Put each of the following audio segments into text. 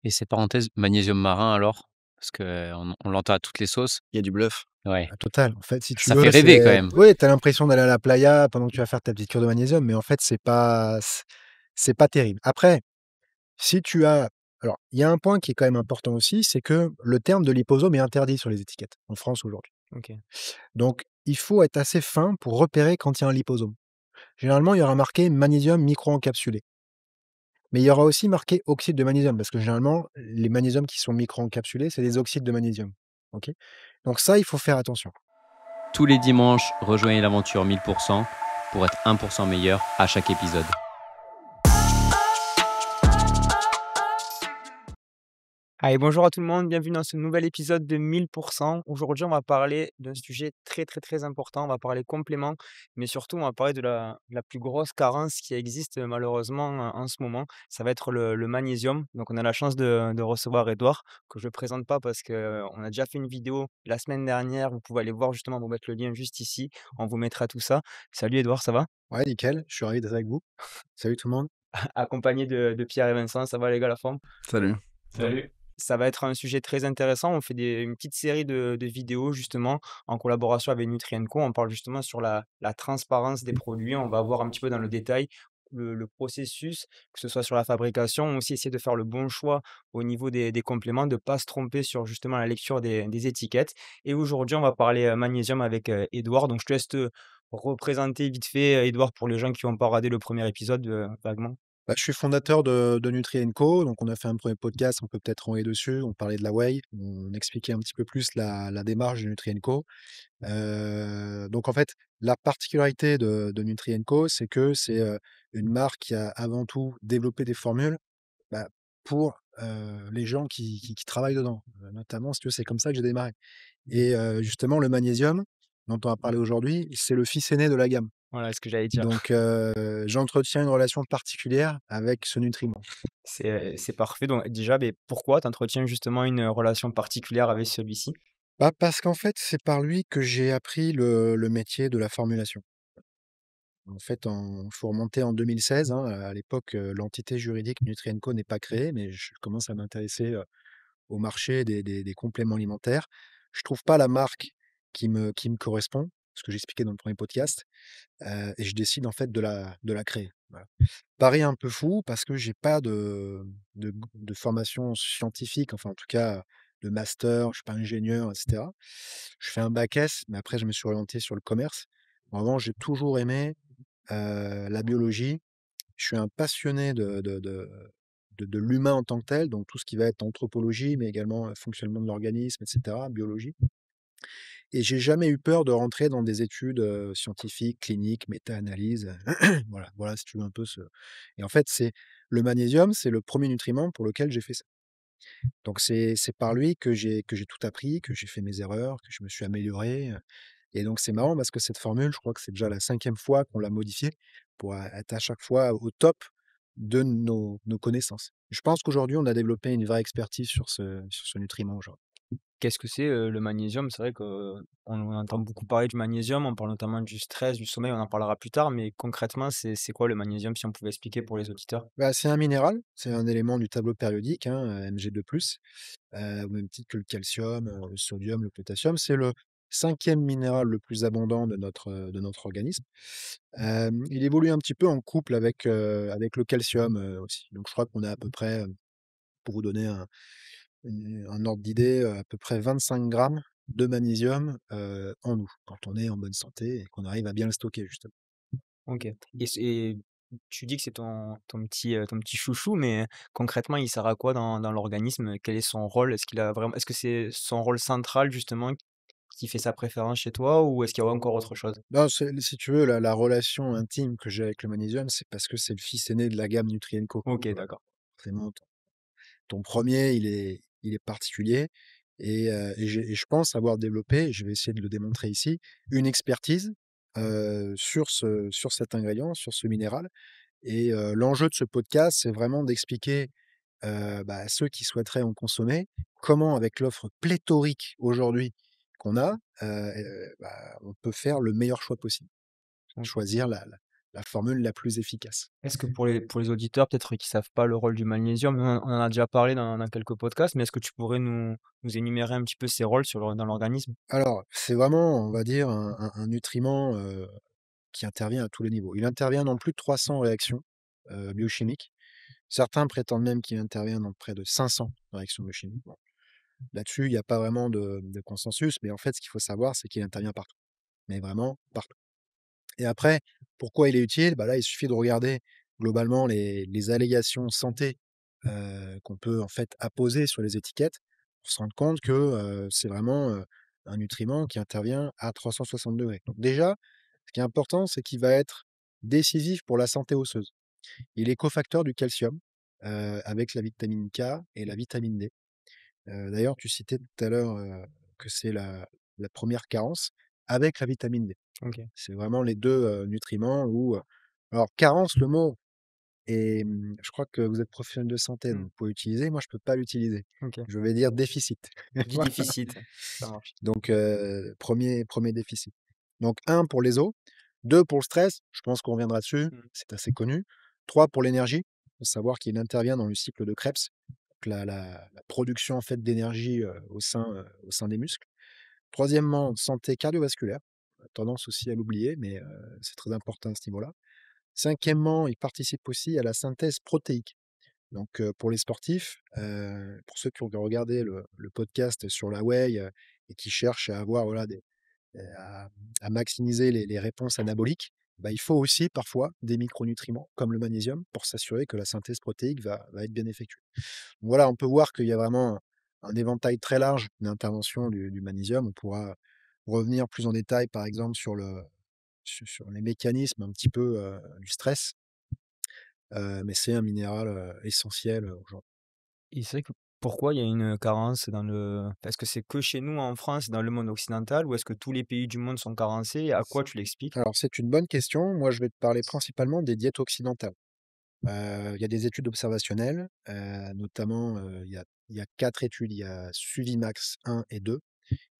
Et cette parenthèse, magnésium marin alors? Parce qu'on l'entend à toutes les sauces. Il y a du bluff. Ouais, Total. En fait, si tu ça fait veux, rêver quand c'est même. oui, tu as l'impression d'aller à la playa pendant que tu vas faire ta petite cure de magnésium, mais en fait, c'est pas terrible. Après, si tu as alors, il y a un point qui est quand même important aussi, c'est que le terme de liposome est interdit sur les étiquettes en France aujourd'hui. OK. Donc il faut être assez fin pour repérer quand il y a un liposome. Généralement, il y aura marqué magnésium microencapsulé. Mais il y aura aussi marqué oxyde de magnésium, parce que généralement, les magnésiums qui sont microencapsulés, c'est des oxydes de magnésium. OK? Donc ça, il faut faire attention. Tous les dimanches, rejoignez l'aventure 1000% pour être 1% meilleur à chaque épisode. Allez, bonjour à tout le monde, bienvenue dans ce nouvel épisode de 1000%. Aujourd'hui, on va parler d'un sujet très, très, très important. On va parler compléments, mais surtout, on va parler de la plus grosse carence qui existe malheureusement en ce moment. Ça va être le magnésium. Donc, on a la chance de recevoir Edouard, que je ne présente pas parce qu'on a déjà fait une vidéo la semaine dernière. Vous pouvez aller voir justement, on va vous mettre le lien juste ici. On vous mettra tout ça. Salut Edouard, ça va? Ouais, nickel, je suis ravi d'être avec vous. Salut tout le monde. Accompagné de Pierre et Vincent, ça va les gars, la forme? Salut. Salut. Ça va être un sujet très intéressant. On fait une petite série de vidéos justement en collaboration avec Nutrien&Co. On parle justement sur la transparence des produits. On va voir un petit peu dans le détail le processus, que ce soit sur la fabrication, on aussi essayer de faire le bon choix au niveau des compléments, de ne pas se tromper sur justement la lecture des étiquettes. Et aujourd'hui, on va parler magnésium avec Edouard. Donc, je te laisse te représenter vite fait, Edouard, pour les gens qui n'ont pas regardé le premier épisode, vaguement. Bah, je suis fondateur de Nutri&Co, donc on a fait un premier podcast, on peut peut-être renvoyer dessus, on parlait de la whey, on expliquait un petit peu plus la démarche de Nutri&Co. Donc en fait, la particularité de Nutri&Co, c'est que c'est, une marque qui a avant tout développé des formules, bah, pour, les gens qui travaillent dedans. Notamment, si tu veux, c'est comme ça que j'ai démarré et justement le magnésium, dont on va parler aujourd'hui, c'est le fils aîné de la gamme. Voilà ce que j'allais dire. Donc j'entretiens une relation particulière avec ce nutriment. C'est parfait. Donc déjà, beh, pourquoi tu entretiens justement une relation particulière avec celui-ci? Bah, parce qu'en fait, c'est par lui que j'ai appris le métier de la formulation. En fait, faut remonter en 2016, hein, à l'époque, l'entité juridique Nutrien&Co n'est pas créée, mais je commence à m'intéresser, au marché des compléments alimentaires. Je trouve pas la marque qui me correspond, ce que j'expliquais dans le premier podcast, et je décide en fait de la créer, voilà. Pari un peu fou parce que j'ai pas de formation scientifique, enfin en tout cas, de master, je suis pas ingénieur et cetera. Je fais un bac S, mais après je me suis orienté sur le commerce. En revanche, j'ai toujours aimé, la biologie. Je suis un passionné de l'humain en tant que tel, donc tout ce qui va être anthropologie, mais également, fonctionnement de l'organisme et cetera, biologie. Et j'ai jamais eu peur de rentrer dans des études, scientifiques, cliniques, méta-analyses, voilà si tu veux un peu ce et en fait, c'est le magnésium, c'est le premier nutriment pour lequel j'ai fait ça. Donc c'est par lui que j'ai tout appris, que j'ai fait mes erreurs, que je me suis amélioré, et donc c'est marrant parce que cette formule, je crois que c'est déjà la cinquième fois qu'on l'a modifiée pour être à chaque fois au top de nos connaissances. Je pense qu'aujourd'hui, on a développé une vraie expertise sur ce nutriment aujourd'hui. Qu'est-ce que c'est, le magnésium? C'est vrai qu'on entend beaucoup parler du magnésium, on parle notamment du stress, du sommeil, on en parlera plus tard, mais concrètement, c'est quoi le magnésium, si on pouvait expliquer pour les auditeurs? Bah, c'est un minéral, c'est un élément du tableau périodique, hein, Mg2+, au même titre que le calcium, le sodium, le potassium. C'est le cinquième minéral le plus abondant de notre organisme. Il évolue un petit peu en couple avec le calcium, aussi. Donc je crois qu'on a à peu près, pour vous donner un ordre d'idée, à peu près 25 grammes de magnésium, en nous, quand on est en bonne santé et qu'on arrive à bien le stocker justement. OK, et tu dis que c'est ton petit chouchou, mais concrètement, il sert à quoi dans l'organisme? Quel est son rôle? Est-ce que c'est son rôle central justement qui fait sa préférence chez toi ou est-ce qu'il y a encore autre chose? Non, c'est si tu veux, la relation intime que j'ai avec le magnésium, c'est parce que c'est le fils aîné de la gamme Nutrien&Co. OK, Voilà. d'accord. Forcément, ton 1er, il est particulier et je pense avoir développé, et je vais essayer de le démontrer ici, une expertise, sur cet ingrédient, sur ce minéral, et l'enjeu de ce podcast, c'est vraiment d'expliquer, à ceux qui souhaiteraient en consommer, comment avec l'offre pléthorique aujourd'hui qu'on a, on peut faire le meilleur choix possible. OK. Choisir la la formule la plus efficace. Est-ce que pour les auditeurs peut-être qui savent pas le rôle du magnésium, on en a déjà parlé dans quelques podcasts, mais est-ce que tu pourrais nous énumérer un petit peu ses rôles dans l'organisme? Alors, c'est vraiment, on va dire, un nutriment, qui intervient à tous les niveaux. Il intervient dans plus de 300 réactions, biochimiques. Certains prétendent même qu'il intervient dans près de 500 réactions biochimiques. Bon, là-dessus, il y a pas vraiment de consensus, mais en fait, ce qu'il faut savoir, c'est qu'il intervient partout, mais vraiment partout. Et après, pourquoi il est utile? Bah, là, il suffit de regarder globalement les allégations santé, qu'on peut en fait apposer sur les étiquettes pour se rendre compte que, c'est vraiment, un nutriment qui intervient à 360°. Donc déjà, ce qui est important, c'est qu'il va être décisif pour la santé osseuse. Il est cofacteur du calcium, avec la vitamine K et la vitamine D. D'ailleurs, tu citais tout à l'heure, que c'est la 1re carence avec la vitamine D. OK, C'est vraiment les 2 nutriments où, alors carence, le mot est, je crois que vous êtes professionnel de santé, donc mmh, vous pouvez l'utiliser. Moi, je peux pas l'utiliser. OK. Je vais dire déficit. Du Voilà, déficit, ça marche. donc 1er déficit. Donc 1 pour les os, 2 pour le stress, je pense qu'on reviendra dessus, Mmh, c'est assez connu. 3 pour l'énergie, il faut savoir qu'il intervient dans le cycle de Krebs, donc la production en fait d'énergie, au sein des muscles. Troisièmement, santé cardiovasculaire, on a tendance aussi à l'oublier, mais c'est très important à ce niveau-là. Cinquièmement, il participe aussi à la synthèse protéique. Donc pour les sportifs, pour ceux qui ont regardé le podcast sur la whey, et qui cherchent à avoir voilà à maximiser les réponses anaboliques, bah, il faut aussi parfois des micronutriments comme le magnésium pour s'assurer que la synthèse protéique va être bien effectuée. Donc voilà, on peut voir qu'il y a vraiment un éventail très large d'interventions du magnésium. On pourra revenir plus en détail, par exemple, sur les mécanismes un petit peu, du stress, mais c'est un minéral, essentiel, aujourd'hui. et c'est vrai que pourquoi il y a une carence est-ce que c'est que chez nous en France, dans le monde occidental, ou est-ce que tous les pays du monde sont carencés? Et à quoi tu l'expliques? Alors c'est une bonne question. Moi, je vais te parler principalement des diètes occidentales. Il y a des études observationnelles, notamment, il y a 4 études. Il y a Suvimax 1 et 2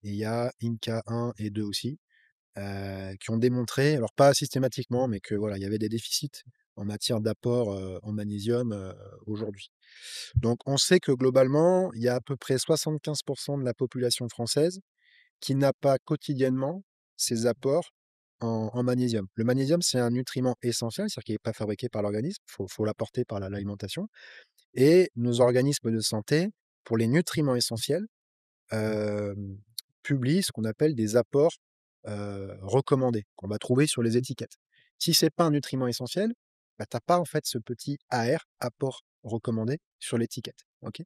et il y a INCA 1 et 2 aussi, qui ont démontré, alors pas systématiquement, mais que voilà, il y avait des déficits en matière d'apport, en magnésium, aujourd'hui. Donc on sait que globalement, il y a à peu près 75 de la population française qui n'a pas quotidiennement ces apports en magnésium. Le magnésium, c'est un nutriment essentiel, c'est-à-dire qu'il n'est pas fabriqué par l'organisme, il faut l'apporter par l'alimentation et nos organismes de santé, pour les nutriments essentiels, hem, publient ce qu'on appelle des apports, recommandés, qu'on va trouver sur les étiquettes. Si c'est pas un nutriment essentiel, bah, tu as pas en fait ce petit AR, apport recommandé, sur l'étiquette, OK?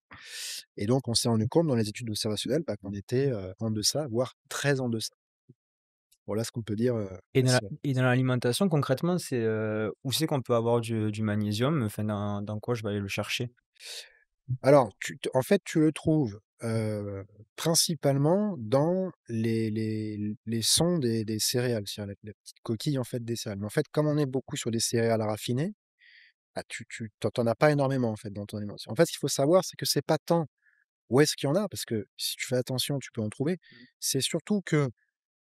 Et donc on s'est rendu compte dans les études observationnelles, bah, qu'on était, en deçà, voire très en deçà. Voilà ce qu'on peut dire, là-dessus. Et dans l'alimentation concrètement, où c'est qu'on peut avoir du magnésium? Enfin, dans quoi je vais aller le chercher? Alors en fait, tu le trouves, principalement dans les sonds des céréales, c'est-à-dire la petite coquille en fait des céréales. Mais en fait, comme on est beaucoup sur des céréales raffinées, bah, tu en as pas énormément en fait dans ton alimentation. En fait, ce qu'il faut savoir, c'est que c'est pas tant où est-ce qu'il y en a, parce que si tu fais attention, tu peux en trouver. Mmh. C'est surtout que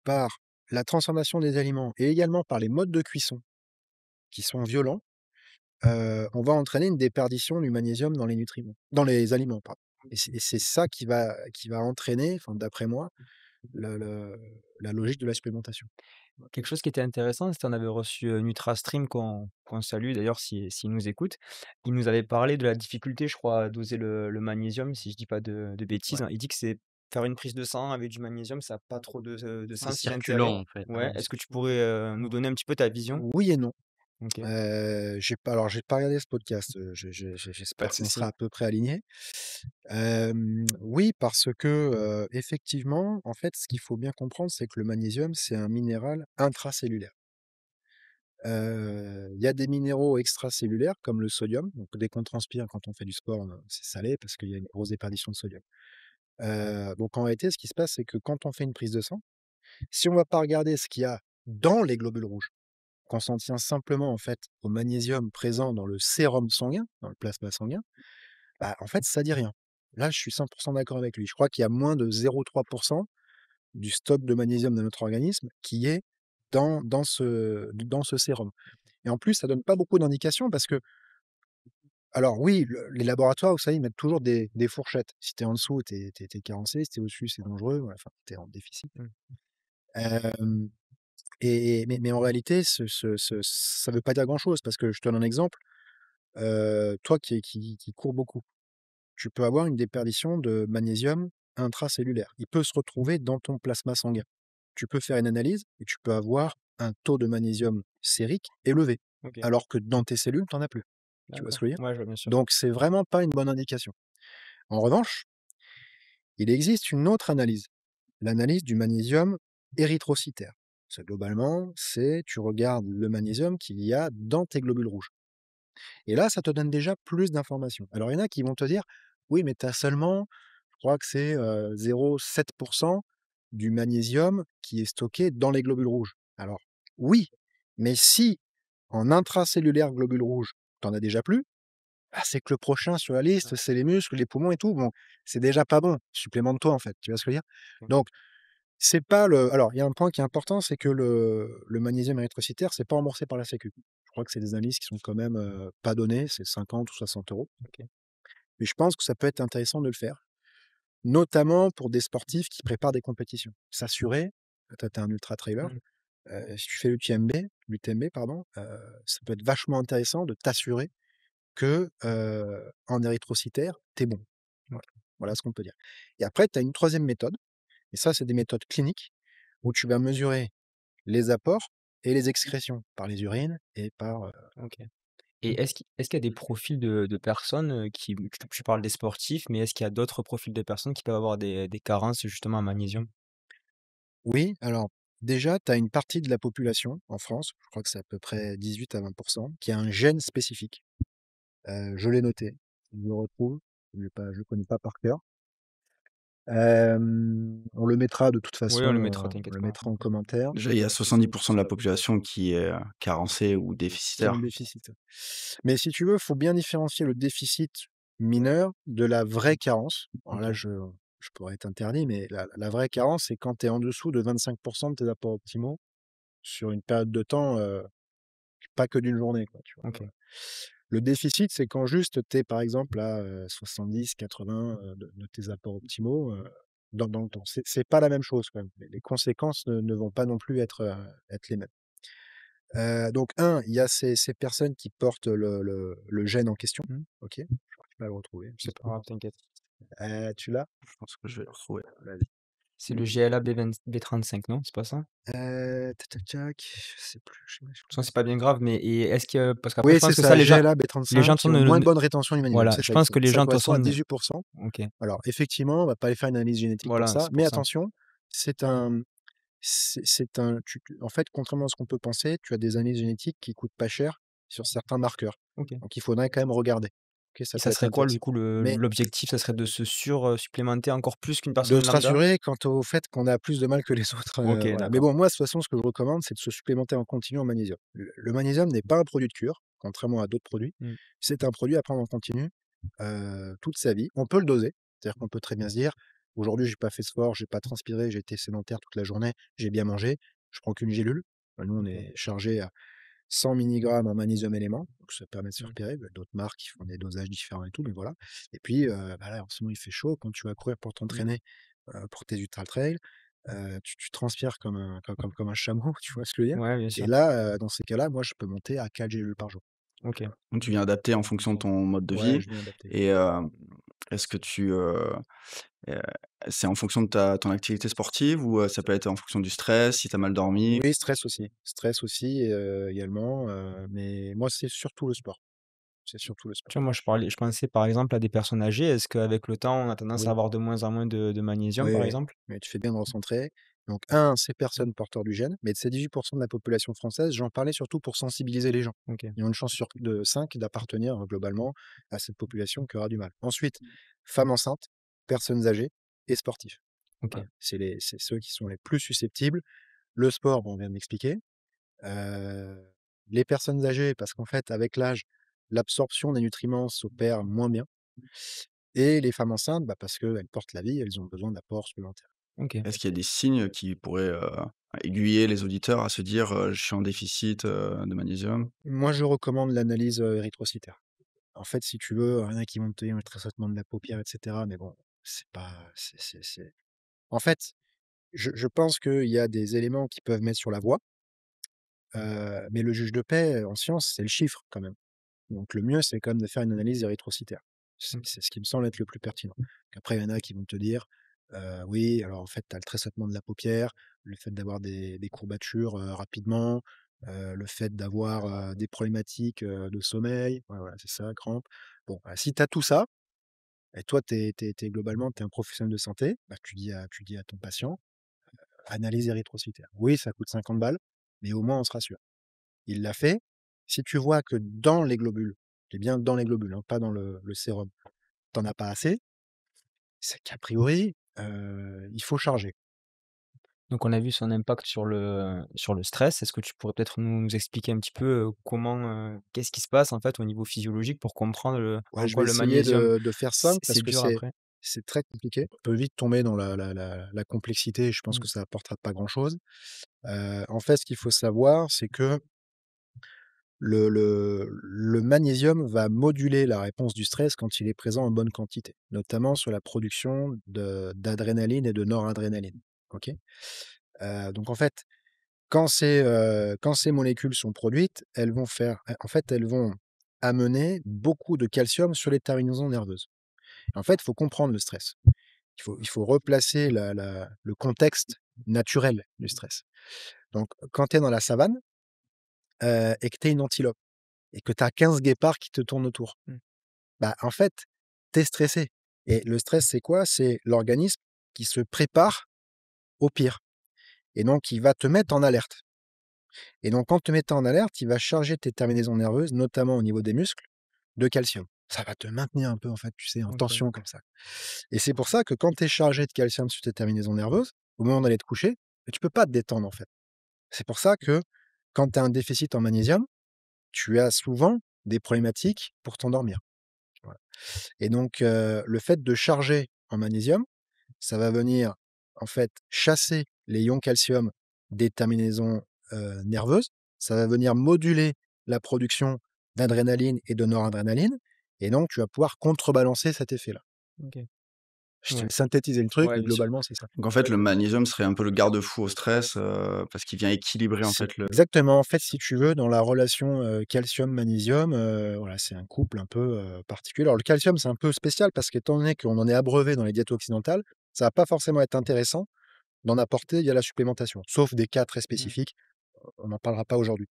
par la transformation des aliments et également par les modes de cuisson qui sont violents, on va entraîner une déperdition du magnésium dans les aliments, pardon. Et c'est ça qui va entraîner, enfin d'après moi, le la logique de la supplémentation. Quelque chose qui était intéressant, c'est qu'on avait reçu, NutraStream qu'on salue d'ailleurs s'ils nous écoutent. Il nous avait parlé de la difficulté, je crois, à doser le magnésium, si je dis pas de bêtises, Ouais. hein. Il dit que c'est faire une prise de sang avec du magnésium, ça a pas trop de C'est sens et d'intérêt. circulant en fait, Ouais, hein. est-ce que tu pourrais, nous donner un petit peu ta vision? Oui et non. OK, J'ai pas regardé ce podcast, pas j'espère de que ça souci. sera à peu près aligné. Oui, parce que, effectivement, en fait, ce qu'il faut bien comprendre, c'est que le magnésium, c'est un minéral intracellulaire. Il y a des minéraux extracellulaires comme le sodium, donc dès qu'on transpire quand on fait du sport, c'est salé parce qu'il y a une grosse déperdition de sodium. Donc en réalité, ce qui se passe, c'est que quand on fait une prise de sang, si on va pas regarder ce qu'il y a dans les globules rouges, qu'on s'en tient simplement en fait au magnésium présent dans le sérum sanguin, dans le plasma sanguin, bah, en fait, ça dit rien. Là, je suis 100 d'accord avec lui. Je crois qu'il y a moins de 0,3 du stock de magnésium de notre organisme qui est dans ce sérum. et en plus, ça donne pas beaucoup d'indications parce que alors oui, les laboratoires, vous savez, ils mettent toujours des fourchettes. Si tu es en dessous, tu es carencé, si tu es au-dessus, c'est dangereux, voilà, enfin, tu es en déficit. Mmh. Hem mais en réalité, ça veut pas dire grand-chose parce que je te donne un exemple, toi qui cours beaucoup, tu peux avoir une déperdition de magnésium intracellulaire. Il peut se retrouver dans ton plasma sanguin. Tu peux faire une analyse et tu peux avoir un taux de magnésium sérique élevé, OK, alors que dans tes cellules, tu en as plus. Tu vois ce d'accord. que je veux dire? Ouais, je vois bien sûr. Donc c'est vraiment pas une bonne indication. En revanche, il existe une autre analyse, l'analyse du magnésium érythrocytaire. Ça, globalement, c'est tu regardes le magnésium qu'il y a dans tes globules rouges. Et là, ça te donne déjà plus d'informations. Alors, il y en a qui vont te dire: «Oui, mais tu as seulement, je crois que c'est, 0,7 du magnésium qui est stocké dans les globules rouges». Alors oui, mais si en intracellulaire globules rouges, tu en as déjà plus, bah, c'est que le prochain sur la liste, Ouais, c'est les muscles, les poumons et tout. Bon, c'est déjà pas bon. Supplémente-toi, en fait. Tu vois ce que je veux dire? OK. Donc c'est pas le alors il y a un point qui est important, c'est que le magnésium érythrocytaire, c'est pas remboursé par la sécu. Je crois que c'est des analyses qui sont quand même, pas données, c'est 50 ou 60 €. OK. Mais je pense que ça peut être intéressant de le faire, notamment pour des sportifs qui préparent des compétitions. S'assurer, toi tu es un ultra trailer, Mmh. si tu fais l'UTMB pardon, ça peut être vachement intéressant de t'assurer que, en érythrocytaire, tu es bon. OK. Voilà. Voilà ce qu'on peut dire. Et après tu as une troisième méthode, et ça c'est des méthodes cliniques, où tu vas mesurer les apports et les excrétions par les urines et par, OK. Et est-ce qu'il y a des profils de personnes, qui tu parles des sportifs, mais est-ce qu'il y a d'autres profils de personnes qui peuvent avoir des carences justement en magnésium? oui, alors déjà, tu as une partie de la population en France, je crois que c'est à peu près 18 à 20 qui a un gène spécifique. Je l'ai noté, je le retrouve, je le connais pas par cœur. On le mettra de toute Oui, façon, on le mettra, on t'inquiète le pas. mettra en commentaire. Déjà, il y a 70 de la population qui est, carencée ou Qui est en déficitaire. déficit. Mais si tu veux, il faut bien différencier le déficit mineur de la vraie carence. Alors là, OK, je pourrais être interdit, mais la vraie carence, c'est quand tu es en dessous de 25 de tes apports optimaux sur une période de temps, pas que d'une journée, quoi, tu vois? OK. Voilà. Le déficit, c'est quand juste tu es, par exemple, à, 70-80, de tes apports optimaux, dans le temps. C'est pas la même chose quand même. Les conséquences ne vont pas non plus être les mêmes. Donc il y a ces personnes qui portent le gène en question. Mmh. OK, je n'arrive pas à le retrouver, ça C'est se pas trouve. grave, t'inquiète. Tu l'as? Je pense que je vais le retrouver. Vas-y. C'est le GLA B35, non, c'est pas ça? Tac, tac, tac, je sais plus, je De toute façon, crois que c'est pas bien grave, mais et est-ce que parce qu'après oui, je c'est pense que ça ça, les GLA, gens B35 de qui ont ne moins ne bonne rétention du magnésium, voilà, c'est je ça, pense que les ça gens de toute correspond façon à ne 18. OK, Alors effectivement, on va pas aller faire une analyse génétique pour voilà, ça, c'est mais pour ça. attention, c'est un c'est un en fait, contrairement à ce qu'on peut penser, tu as des analyses génétiques qui coûtent pas cher sur certains marqueurs. OK. Donc il faudrait quand même regarder. OK, ça Et peut ça être serait quoi, du intéressant. coup, Mais l'objectif? Ça serait de se supplémenter encore plus qu'une de personne se lambda? rassurer quant au fait qu'on a plus de mal que les autres, OK, voilà. Mais d'accord. bon, moi, de toute façon, ce que je recommande, c'est de se supplémenter en continu en magnésium. Le magnésium n'est pas un produit de cure, contrairement à d'autres produits. Mmh. C'est un produit à prendre en continu, toute sa vie. On peut le doser, c'est-à-dire qu'on peut très bien se dire: «Aujourd'hui, j'ai pas fait de sport, j'ai pas transpiré, j'ai été sédentaire toute la journée, j'ai bien mangé, je prends qu'une gélule». Nous, on OK. est chargé à 100 milligrammes en magnésium élément, donc ça permet de se Mmh. repérer. D'autres marques, qui font des dosages différents et tout, mais voilà. Et puis, bah, là, en ce moment, il fait chaud. Quand tu vas courir pour Mmh. t'entraîner, pour tes ultra trail, tu transpires comme un chameau, tu vois ce que je veux dire? Ouais, bien Et sûr. là, dans ces cas-là, moi, je peux monter à 4 gélules par jour. OK. Donc tu viens adapter en fonction de ton mode de Ouais, vie je viens adapter. et est-ce que heu, c'est en fonction de ta ton activité sportive ou ça peut être en fonction du stress, si tu as mal dormi? Oui, stress aussi, également, mais moi, c'est surtout le sport. C'est surtout le sport. Tu vois, moi, je pensais, par exemple, à des personnes âgées. Est-ce qu'avec le temps, on a tendance à Oui. avoir de moins en moins de magnésium, Oui, par oui, exemple? mais tu fais bien de recentrer. Donc ces personnes porteurs du gène, mais de ces 18 de la population française, j'en parlais surtout pour sensibiliser les gens. OK. Ils ont une chance sur de 5 d'appartenir, globalement à cette population qui aura du mal. Ensuite, femmes enceintes, personnes âgées et sportifs. OK. Voilà, c'est ceux qui sont les plus susceptibles. Le sport, bon, on vient de m'expliquer. Les personnes âgées, parce qu'en fait, avec l'âge, l'absorption des nutriments s'opère moins bien. Et les femmes enceintes, bah, parce qu'elles portent la vie, elles ont besoin d'apports supplémentaires. OK. Est-ce qu'il y a des signes qui pourraient, aiguiller les auditeurs à se dire, «Je suis en déficit, de magnésium». Moi, je recommande l'analyse, érythrocytaire. En fait, si tu veux, il y en a qui vont te dire le tressautement de la paupière et cetera, mais bon, c'est pas c'est en fait, je pense qu'il y a des éléments qui peuvent mettre sur la voie, mais le juge de paix, en science, c'est le chiffre quand même. Donc le mieux, c'est quand même de faire une analyse érythrocytaire. C'est Mmh. c'est ce qui me semble être le plus pertinent. Qu'après, il y en a qui vont te dire, oui, alors en fait, tu as le tressautement de la paupière, le fait d'avoir des courbatures, rapidement, le fait d'avoir, des problématiques, de sommeil, ouais, voilà, c'est ça, crampes. Bon, bah, si tu as tout ça et toi, globalement, tu es un professionnel de santé, bah, tu dis à ton patient: «Analyse érythrocytaire». Oui, ça coûte 50 balles, mais au moins on se rassure. Il l'a fait. Si tu vois que dans les globules, et bien dans les globules, hein, pas dans le sérum, tu en as pas assez, c'est qu'a priori, il faut charger. Donc on a vu son impact sur le stress. Est-ce que tu pourrais peut-être nous expliquer un petit peu, qu'est-ce qui se passe en fait au niveau physiologique pour comprendre Ouais, en je quoi vais le essayer magnésium de faire simple parce c'est que dur après? c'est très compliqué. On peut vite tomber dans la complexité et je pense Mmh. que ça apportera pas grand-chose. En fait, ce qu'il faut savoir, c'est que le magnésium va moduler la réponse du stress quand il est présent en bonne quantité, notamment sur la production d'adrénaline et de noradrénaline. OK? Donc en fait, quand ces molécules sont produites, elles vont amener beaucoup de calcium sur les terminaisons nerveuses. En fait, il faut comprendre le stress. Il faut replacer le contexte naturel du stress. Donc quand tu es dans la savane, et que tu es une antilope et que tu as 15 guépards qui te tournent autour, Mmh. bah, en fait, tu es stressé et le stress, c'est quoi? C'est l'organisme qui se prépare au pire et donc il va te mettre en alerte. Et donc, en te mettant en alerte, il va charger tes terminaisons nerveuses, notamment au niveau des muscles, de calcium. Ça va te maintenir un peu, en fait, tu sais, en OK. tension comme ça. Et c'est pour ça que quand tu es chargé de calcium sur tes terminaisons nerveuses, au moment d'aller te coucher, bah, tu peux pas te détendre, en fait. C'est pour ça que quand tu as un déficit en magnésium, tu as souvent des problématiques pour t'endormir. Voilà. Et donc, le fait de charger en magnésium, ça va venir, en fait, chasser les ions calcium des terminaisons, nerveuses. Ça va venir moduler la production d'adrénaline et de noradrénaline et donc tu vas pouvoir contrebalancer cet effet-là. OK. Je Ouais. t'ai synthétisé le truc, Ouais, mais bien sûr. globalement, c'est ça. Donc en fait, le magnésium serait un peu le garde-fou au stress, parce qu'il vient équilibrer en C'est fait le exactement, en fait, si tu veux, dans la relation, calcium-magnésium, voilà, c'est un couple un peu, particulier. Alors le calcium, c'est un peu spécial parce qu'étant donné qu'on en est abreuvé dans les diètes occidentales, ça va pas forcément être intéressant d'en apporter via la supplémentation, sauf des cas très Mmh. spécifiques. On n'en parlera pas aujourd'hui.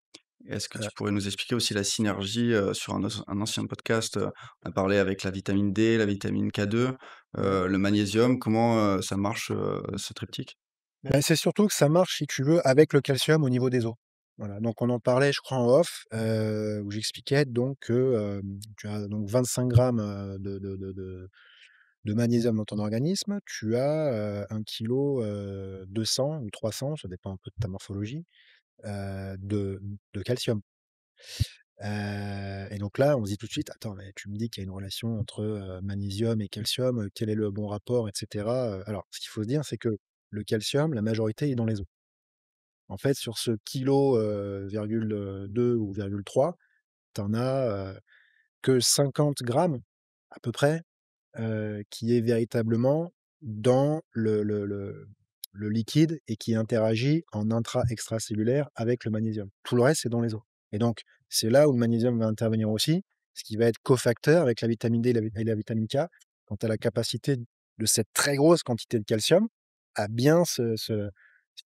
Est-ce que Heu, tu pourrais nous expliquer aussi la synergie, sur un ancien podcast, on a parlé avec la vitamine D, la vitamine K2, Ouais. le magnésium, comment, ça marche, ce triptyque? Bah, c'est surtout que ça marche, si tu veux, avec le calcium au niveau des os. Voilà, donc on en parlait, je crois, en off, où j'expliquais donc que, tu as donc 25 grammes, de magnésium dans ton organisme. Tu as, 1 kilo, 200 ou 300, ça dépend un peu de ta morphologie, de calcium. Et donc là, on se dit tout de suite: «Attends, mais tu me dis qu'il y a une relation entre, magnésium et calcium, quel est le bon rapport?» et cetera, alors ce qu'il faut se dire, c'est que le calcium, la majorité est dans les os. En fait, sur ce kilo, virgule, 2 ou virgule 3, tu en as, que 50 grammes à peu près, qui est véritablement dans le liquide et qui interagit en intra-extracellulaire avec le magnésium. Tout le reste, c'est dans les os et donc c'est là où le magnésium va intervenir aussi, ce qui va être cofacteur avec la vitamine D et la vitamine K, quant à la capacité de cette très grosse quantité de calcium à bien si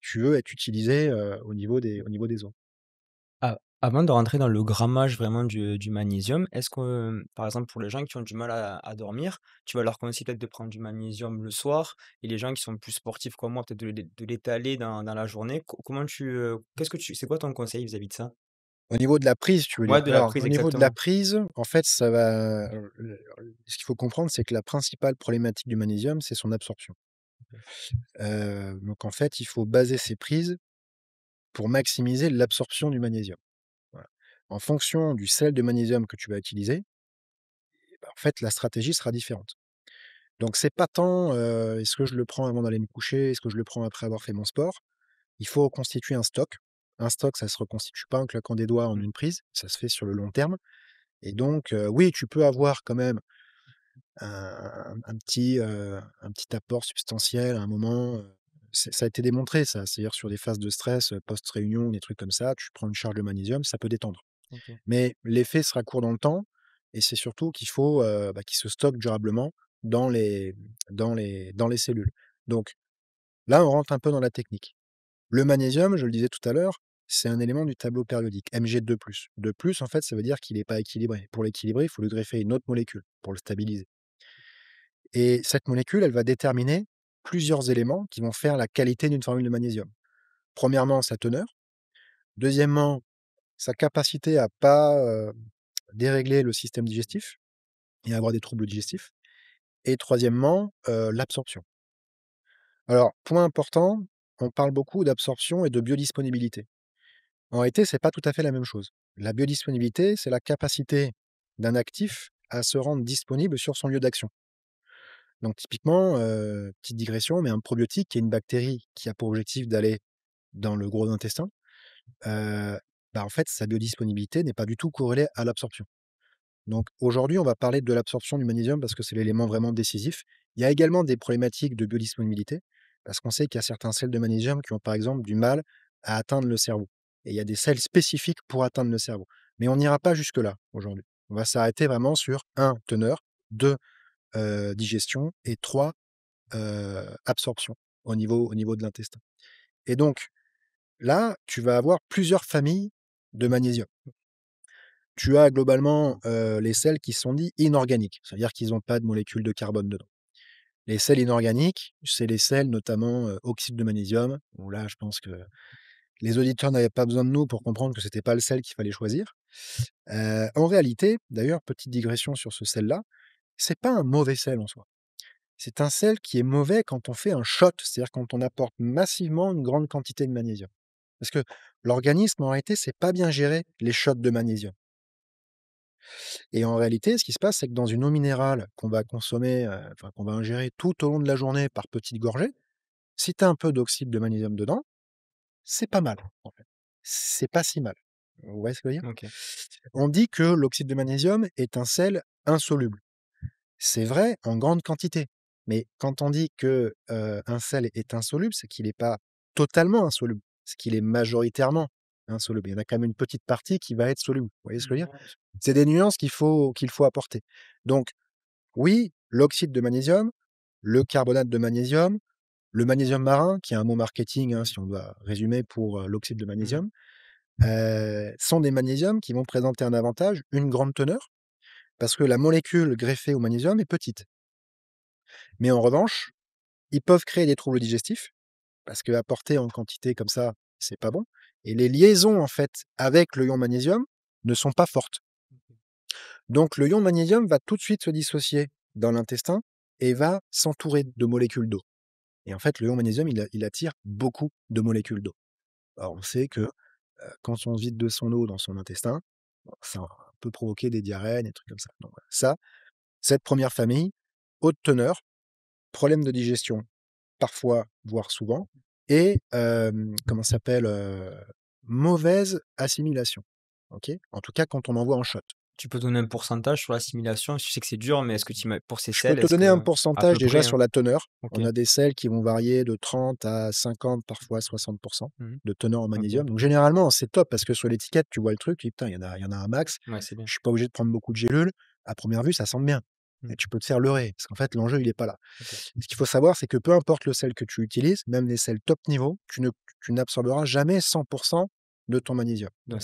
tu veux, être utilisée, au niveau des os. Avant de rentrer dans le grammage vraiment du magnésium, est-ce que, par exemple, pour les gens qui ont du mal à dormir, tu vas leur conseiller peut-être de prendre du magnésium le soir et les gens qui sont plus sportifs comme moi, peut-être de l'étaler dans la journée? Comment qu'est-ce que tu c'est quoi ton conseil vis-à-vis de ça? Au niveau de la prise, tu veux dire? Ouais, de la Alors, prise, au niveau de la exactement. prise, en fait, ça va, ce qu'il faut comprendre, c'est que la principale problématique du magnésium, c'est son absorption. OK. Donc en fait, il faut baser ses prises pour maximiser l'absorption du magnésium. Voilà. En fonction du sel de magnésium que tu vas utiliser, eh ben, en fait, la stratégie sera différente. Donc c'est pas tant, est-ce que je le prends avant d'aller me coucher? Est-ce que je le prends après avoir fait mon sport? il faut reconstituer un stock. Un stock, ça se reconstitue pas en claquant des doigts en Mmh. une prise, ça se fait sur le long terme et donc oui, tu peux avoir quand même un petit apport substantiel à un moment, ça a été démontré ça. C'est-à-dire sur des phases de stress, post-réunion, des trucs comme ça, tu prends une charge de magnésium, ça peut détendre. OK. Mais l'effet sera court dans le temps et c'est surtout qu'il faut, qu'il se stocke durablement dans les cellules. Donc là, on rentre un peu dans la technique. Le magnésium, je le disais tout à l'heure, c'est un élément du tableau périodique, Mg2+. De plus, en fait, ça veut dire qu'il n'est pas équilibré. Pour l'équilibrer, il faut lui greffer une autre molécule pour le stabiliser. Et cette molécule, elle va déterminer plusieurs éléments qui vont faire la qualité d'une formule de magnésium. Premièrement, sa teneur. Deuxièmement, sa capacité à pas dérégler le système digestif et avoir des troubles digestifs. Et troisièmement, l'absorption. Alors, point important, on parle beaucoup d'absorption et de biodisponibilité. En réalité, c'est pas tout à fait la même chose. La biodisponibilité, c'est la capacité d'un actif à se rendre disponible sur son lieu d'action. Donc typiquement, petite digression, mais un probiotique qui est une bactérie qui a pour objectif d'aller dans le gros intestin, heu, en fait, sa biodisponibilité n'est pas du tout corrélée à l'absorption. Donc aujourd'hui, on va parler de l'absorption du magnésium parce que c'est l'élément vraiment décisif. Il y a également des problématiques de biodisponibilité, parce qu'on sait qu'il y a certains sels de magnésium qui ont par exemple du mal à atteindre le cerveau. Et il y a des sels spécifiques pour atteindre le cerveau. Mais on n'ira pas jusque-là aujourd'hui. On va s'arrêter vraiment sur un teneur, 2 digestion et 3 absorption au niveau de l'intestin. Et donc là, tu vas avoir plusieurs familles de magnésium. Tu as globalement, les sels qui sont dits inorganiques, c'est-à-dire qu'ils ont pas de molécules de carbone dedans. Les sels inorganiques, c'est les sels notamment, oxyde de magnésium, où là, je pense que les auditeurs n'avaient pas besoin de nous pour comprendre que c'était pas le sel qu'il fallait choisir. En réalité, d'ailleurs, petite digression sur ce sel-là, c'est pas un mauvais sel en soi. C'est un sel qui est mauvais quand on fait un shot, c'est-à-dire quand on apporte massivement une grande quantité de magnésium. Parce que l'organisme, en réalité, sait pas bien gérer les shots de magnésium. Et en réalité, ce qui se passe, c'est que dans une eau minérale qu'on va consommer, enfin qu'on va ingérer tout au long de la journée par petites gorgées, si tu as un peu d'oxyde de magnésium dedans, c'est pas mal, en fait. C'est pas si mal. Vous voyez ce que je veux dire? OK. On dit que l'oxyde de magnésium est un sel insoluble. C'est vrai en grande quantité, mais quand on dit que, un sel est insoluble, c'est qu'il n'est pas totalement insoluble, c'est qu'il est majoritairement insoluble. Il y en a quand même une petite partie qui va être soluble. Vous voyez ce que je veux dire? C'est des nuances qu'il faut apporter. Donc oui, l'oxyde de magnésium, le carbonate de magnésium, le magnésium marin, qui est un mot marketing, hein, si on doit résumer pour, l'oxyde de Mmh. magnésium, sont des magnésiums qui vont présenter un avantage, une grande teneur, parce que la molécule greffée au magnésium est petite. Mais en revanche, ils peuvent créer des troubles digestifs, parce qu'apporter en quantité comme ça, c'est pas bon. Et les liaisons, en fait, avec le ion magnésium ne sont pas fortes. Donc le ion magnésium va tout de suite se dissocier dans l'intestin et va s'entourer de molécules d'eau. Et en fait, le ion magnésium, il attire beaucoup de molécules d'eau. Alors on sait que quand on se vide de son eau dans son intestin, bon, ça peut provoquer des diarrhées, des trucs comme ça. Donc voilà. Ça, cette première famille, haute teneur, problème de digestion, parfois, voire souvent, et comment ça s'appelle? Mauvaise assimilation. OK? En tout cas, quand on envoie en shot. Tu peux donner un pourcentage sur l'assimilation? Je sais que c'est dur, mais est-ce que tu pour ces Je peux sels, te est-ce donner un que à pourcentage peu déjà près, sur hein? la teneur. OK. On a des sels qui vont varier de 30 à 50, parfois 60 Mmh. de teneur en OK. magnésium. Donc généralement, c'est top parce que sur l'étiquette, tu vois le truc, tu dis: «Putain, il y en a un max. Ouais, c'est bien. Je suis pas obligé de prendre beaucoup de gélules». À première vue, ça sent bien Mmh. et tu peux te faire leurrer parce qu'en fait, l'enjeu, il est pas là. OK. Ce qu'il faut savoir, c'est que peu importe le sel que tu utilises, même les sels top niveau, tu n'absorberas jamais 100 de ton magnésium. Donc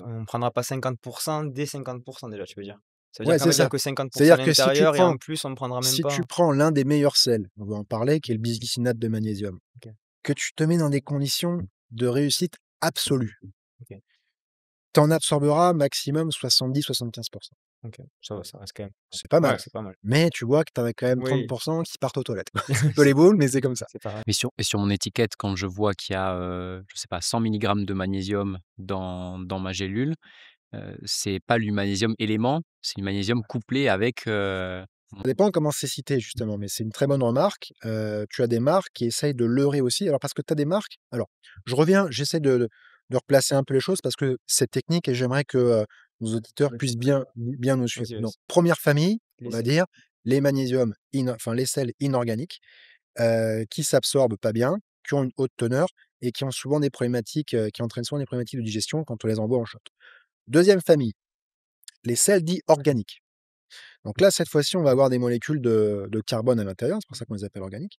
on prendra pas 50 des 50 déjà, tu veux dire? Ça veut dire Ouais, qu'on c'est va dire ça. que 50 à C'est-à-dire que l'intérieur et en plus, on ne prendra même si pas? tu prends l'un des meilleurs sels, on va en parler, qui est le bisglycinate de magnésium, OK, que tu te mets dans des conditions de réussite absolue, OK, tu en absorberas maximum 70-75. OK. Ça va, ça reste quand même C'est pas ouais, mal. c'est pas mal. Mais tu vois que tu as quand même Oui, 30 qui partent aux toilettes, quoi. C'est un peu les boules, mais c'est comme ça. c'est pareil. Et sur mon étiquette, quand je vois qu'il y a, je sais pas, 100 milligrammes de magnésium dans ma gélule, c'est pas du magnésium élément, c'est du magnésium couplé avec, Ça dépend comment c'est cité justement, mais c'est une très bonne remarque. Tu as des marques qui essayent de leurrer aussi. Alors parce que tu as des marques alors j'essaie de replacer un peu les choses parce que c'est technique et j'aimerais que, nos auditeurs Oui, puissent bien nous suivre. vas-y, Donc vas-y. première famille, Les on va sels. dire, les magnésiums les sels inorganiques, qui s'absorbent pas bien, qui ont une haute teneur et qui ont souvent des problématiques, qui entraînent souvent des problématiques de digestion quand on les envoie en shot. Deuxième famille, les sels dits organiques. Donc là, cette fois-ci, on va avoir des molécules de carbone à l'intérieur, c'est pour ça qu'on les appelle organiques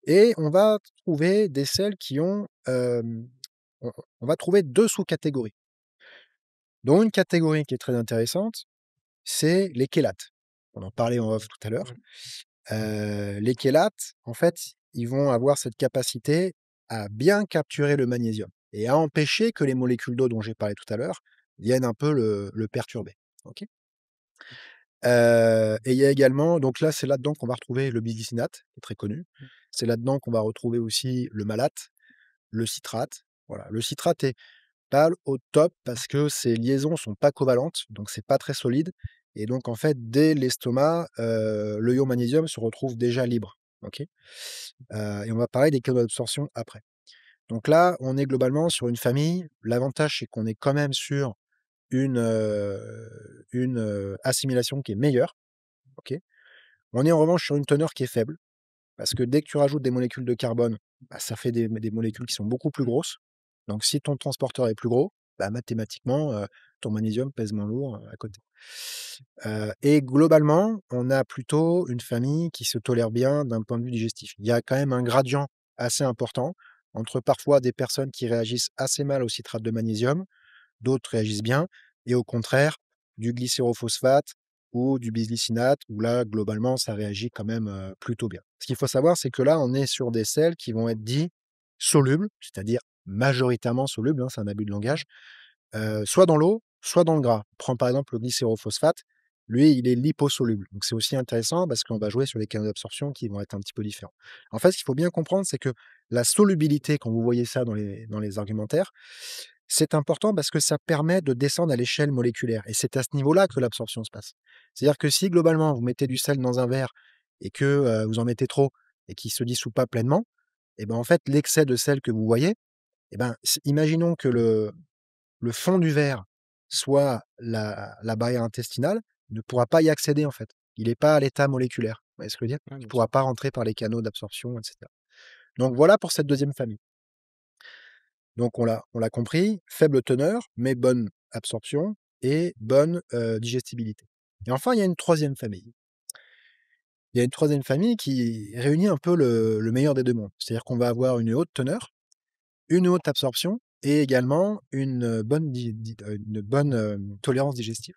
et on va trouver des sels qui ont, on va trouver 2 sous-catégories, dont une catégorie qui est très intéressante, c'est les chélates. On en parlait en off tout à l'heure. Mmh. Les chélates, en fait, ils vont avoir cette capacité à bien capturer le magnésium et à empêcher que les molécules d'eau dont j'ai parlé tout à l'heure viennent un peu le perturber. OK? Et il y a également donc là, c'est là-dedans qu'on va retrouver le bisglycinate, qui est très connu. C'est là-dedans qu'on va retrouver aussi le malate, le citrate. Voilà, le citrate est pas au top parce que ses liaisons sont pas covalentes, donc c'est pas très solide et donc en fait, dès l'estomac, le ion magnésium se retrouve déjà libre. OK? Et on va parler des canaux d'absorption après. Donc là, on est globalement sur une famille. L'avantage, c'est qu'on est quand même sur assimilation qui est meilleure. OK? On est en revanche sur une teneur qui est faible, parce que dès que tu rajoutes des molécules de carbone, bah, ça fait des molécules qui sont beaucoup plus grosses. Donc si ton transporteur est plus gros, bah, mathématiquement, ton magnésium pèse moins lourd, à côté. Et globalement, on a plutôt une famille qui se tolère bien d'un point de vue digestif. Il y a quand même un gradient assez important entre parfois des personnes qui réagissent assez mal au citrate de magnésium, d'autres réagissent bien et au contraire, du glycérophosphate ou du bisglycinate où là, globalement, ça réagit quand même, plutôt bien. Ce qu'il faut savoir, c'est que là, on est sur des sels qui vont être dits solubles, c'est-à-dire majoritairement solubles, hein, c'est un abus de langage, soit dans l'eau, soit dans le gras. Prends par exemple le glycérophosphate, lui, il est liposoluble. Donc c'est aussi intéressant parce qu'on va jouer sur des canaux d'absorption qui vont être un petit peu différents. En fait, ce qu'il faut bien comprendre, c'est que la solubilité, quand vous voyez ça dans les argumentaires, c'est important parce que ça permet de descendre à l'échelle moléculaire et c'est à ce niveau-là que l'absorption se passe. C'est-à-dire que si globalement vous mettez du sel dans un verre et que, vous en mettez trop et qu'il se dissout pas pleinement et ben, en fait, l'excès de sel que vous voyez et ben, imaginons que le fond du verre soit la barrière intestinale, il ne pourra pas y accéder en fait. Il est pas à l'état moléculaire. Vous voyez ce que je veux dire? Ouais, Il ne bien pourra sûr. pas rentrer par les canaux d'absorption et cetera. Donc voilà pour cette deuxième famille. Donc on l'a compris, faible teneur, mais bonne absorption et bonne, digestibilité. Et enfin, il y a une troisième famille. Il y a une troisième famille qui réunit un peu le meilleur des 2 mondes. C'est-à-dire qu'on va avoir une haute teneur, une haute absorption et également une bonne, tolérance digestive.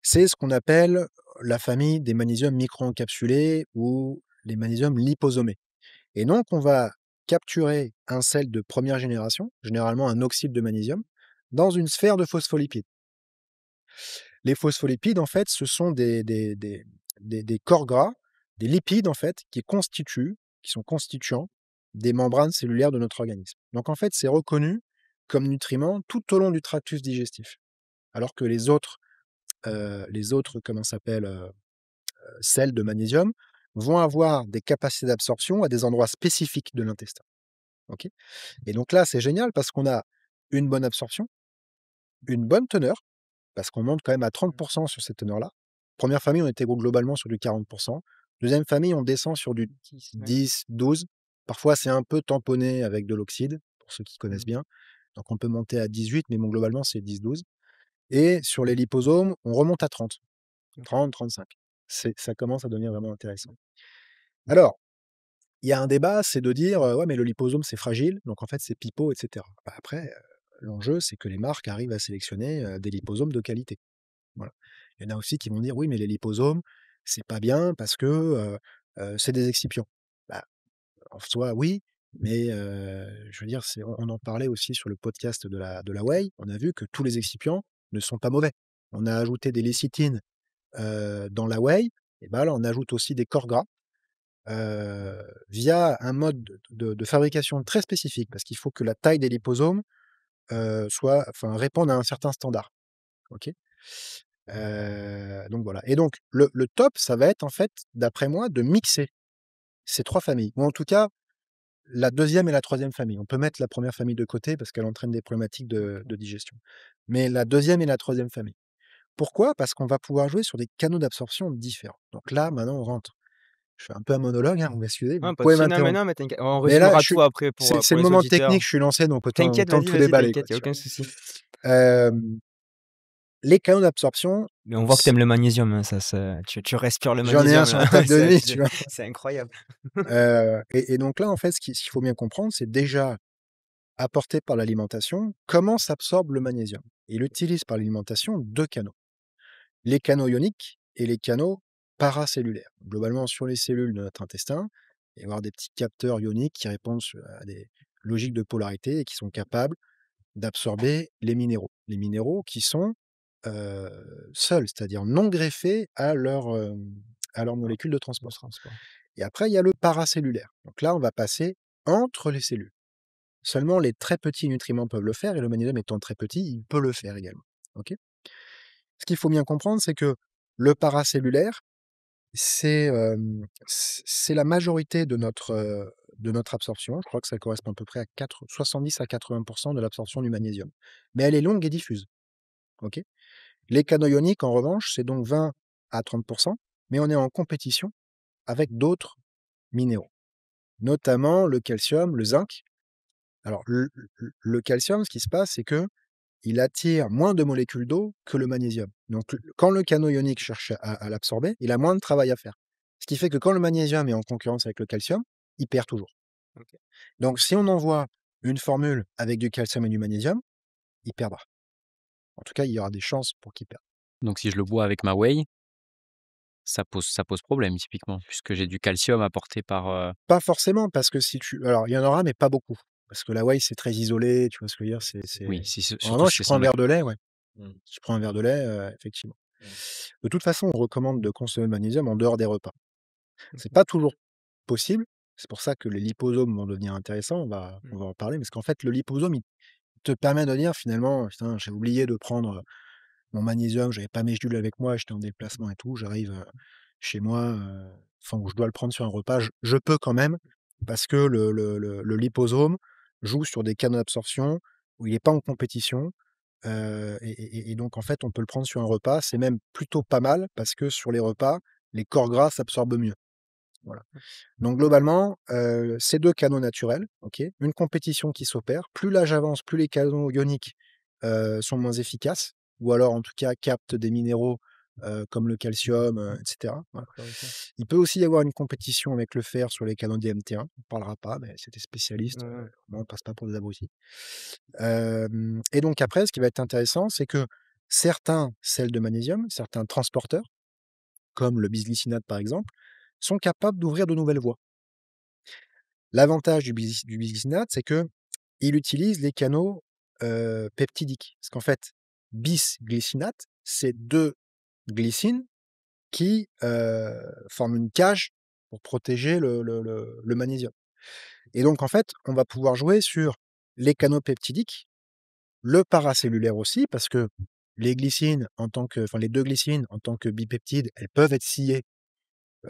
C'est ce qu'on appelle la famille des magnésiums microencapsulés ou les magnésiums liposomés. Et donc, on va capturer un sel de première génération, généralement un oxyde de magnésium, dans une sphère de phospholipides. Les phospholipides, en fait, ce sont des corps gras, des lipides, en fait, qui sont constituants des membranes cellulaires de notre organisme. Donc, en fait, c'est reconnu comme nutriment tout au long du tractus digestif. Alors que les autres, comment ça s'appelle, sels de magnésium, vont avoir des capacités d'absorption à des endroits spécifiques de l'intestin. OK? Et donc là, c'est génial parce qu'on a une bonne absorption, une bonne teneur, parce qu'on monte quand même à 30 sur cette teneur-là. Première famille, on était globalement sur du 40. Deuxième famille, on descend sur du 10, ouais. 10-12. Parfois, c'est un peu tamponné avec de l'oxyde, pour ceux qui connaissent Mmh. bien. Donc on peut monter à 18, mais bon, globalement, c'est 10-12. Et sur les liposomes, on remonte à 30, OK. 30-35. Ça commence à devenir vraiment intéressant. Alors, il y a un débat, c'est de dire, «Ouais, mais le liposome, c'est fragile, donc en fait, c'est pipeau» et cetera. Bah, après, l'enjeu, c'est que les marques arrivent à sélectionner, des liposomes de qualité. Voilà. Il y en a aussi qui vont dire: «Oui, mais les liposomes, c'est pas bien parce que, c'est des excipients». Bah, en soi, oui, mais je veux dire, on en parlait aussi sur le podcast de la whey. On a vu que tous les excipients ne sont pas mauvais. On a ajouté des lécithines, dans la whey et bah, là, on ajoute aussi des corps gras via un mode de fabrication très spécifique, parce qu'il faut que la taille des liposomes, réponde à un certain standard, OK? Donc voilà. Et donc, le top, ça va être en fait, d'après moi, de mixer ces 3 familles, ou en tout cas, la deuxième et la troisième famille. On peut mettre la première famille de côté parce qu'elle entraîne des problématiques OK. de digestion. Mais la deuxième et la troisième famille. Pourquoi? Parce qu'on va pouvoir jouer sur des canaux d'absorption différents. Donc là, maintenant, on rentre. Je fais un peu un monologue, hein, vous m'excusez, vous Non, pas de pouvez souci. Non, mais m'interrompre. non, mais t'inquiète, on Mais là, résumera tout après c'est pour le les moment auditeurs. technique, je suis lancé, donc T'inquiète, autant tout vas-y, déballer, quoi, t'inquiète, il y a tu vois? aucun souci. Les canaux d'absorption, Mais on voit que c tu aimes le magnésium, hein, tu respires le j'en ai un magnésium, sur la table de nuit, tu vois? c'est incroyable. Et donc là, en fait, ce qu'il faut bien comprendre, c'est déjà apporté par l'alimentation, comment s'absorbe le magnésium? Il utilise par l'alimentation 2 canaux, les canaux ioniques et les canaux paracellulaires. Globalement, sur les cellules de notre intestin, il va y avoir des petits capteurs ioniques qui répondent à des logiques de polarité et qui sont capables d'absorber les minéraux. Les minéraux qui sont seuls, c'est-à-dire non greffés à leur Ah, molécule de le transport. transport. Et après, il y a le paracellulaire. Donc là, on va passer entre les cellules. Seulement les très petits nutriments peuvent le faire et le magnésium étant très petit, il peut le faire également. OK? Ce qu'il faut bien comprendre, c'est que le paracellulaire, c'est la majorité de notre absorption. Je crois que ça correspond à peu près à 70 à 80 de l'absorption du magnésium. Mais elle est longue et diffuse. OK? Les canaux ioniques, en revanche, c'est donc 20 à 30 mais on est en compétition avec d'autres minéraux, notamment le calcium, le zinc. Alors le calcium, ce qui se passe, c'est que il attire moins de molécules d'eau que le magnésium. Donc quand le canot ionique cherche à l'absorber, il a moins de travail à faire. Ce qui fait que quand le magnésium est en concurrence avec le calcium, il perd toujours. OK. Donc si on envoie une formule avec du calcium et du magnésium, il perdra. En tout cas, il y aura des chances pour qu'il perde. Donc si je le bois avec ma whey, ça pose problème typiquement, puisque j'ai du calcium apporté par, Pas forcément, parce que si tu alors il y en aura, mais pas beaucoup. Parce que la whey, c'est très isolé, tu vois ce que je veux dire? oui, si En surtout revanche, si si c'est tu prends un sans verre lactose. de lait, ouais. Si tu prends un verre de lait, effectivement. De toute façon, on recommande de consommer le magnésium en dehors des repas. C'est pas toujours possible. C'est pour ça que les liposomes vont devenir intéressants. On va en parler, parce qu'en fait, le liposome, il te permet de dire finalement, putain, j'ai oublié de prendre mon magnésium, j'avais pas mes gélules avec moi, j'étais en déplacement et tout. J'arrive chez moi, enfin, où je dois le prendre sur un repas. Je peux quand même, parce que le liposome joue sur des canaux d'absorption où il n'est pas en compétition. Et donc, en fait, on peut le prendre sur un repas. C'est même plutôt pas mal parce que sur les repas, les corps gras s'absorbent mieux. Voilà. Donc globalement, ces 2 canaux naturels, OK, une compétition qui s'opère. Plus l'âge avance, plus les canaux ioniques, sont moins efficaces ou alors en tout cas captent des minéraux, comme le calcium, et cetera, voilà. D'accord, OK. Il peut aussi y avoir une compétition avec le fer sur les canaux DMT1, on ne parlera pas, mais c'est des spécialistes, Ouais, ouais. au moins on passe pas pour des abrutis. Et donc après, ce qui va être intéressant, c'est que certains sels de magnésium, certains transporteurs, comme le bisglycinate par exemple, sont capables d'ouvrir de nouvelles voies. L'avantage du bisglycinate, c'est que il utilise les canaux, peptidiques. Parce qu'en fait, bisglycinate, c'est 2 glycines qui, forment une cage pour protéger le magnésium. Et donc en fait, on va pouvoir jouer sur les canaux peptidiques, le paracellulaire aussi, parce que les glycines en tant que enfin les 2 glycines en tant que bipeptides, elles peuvent être sciées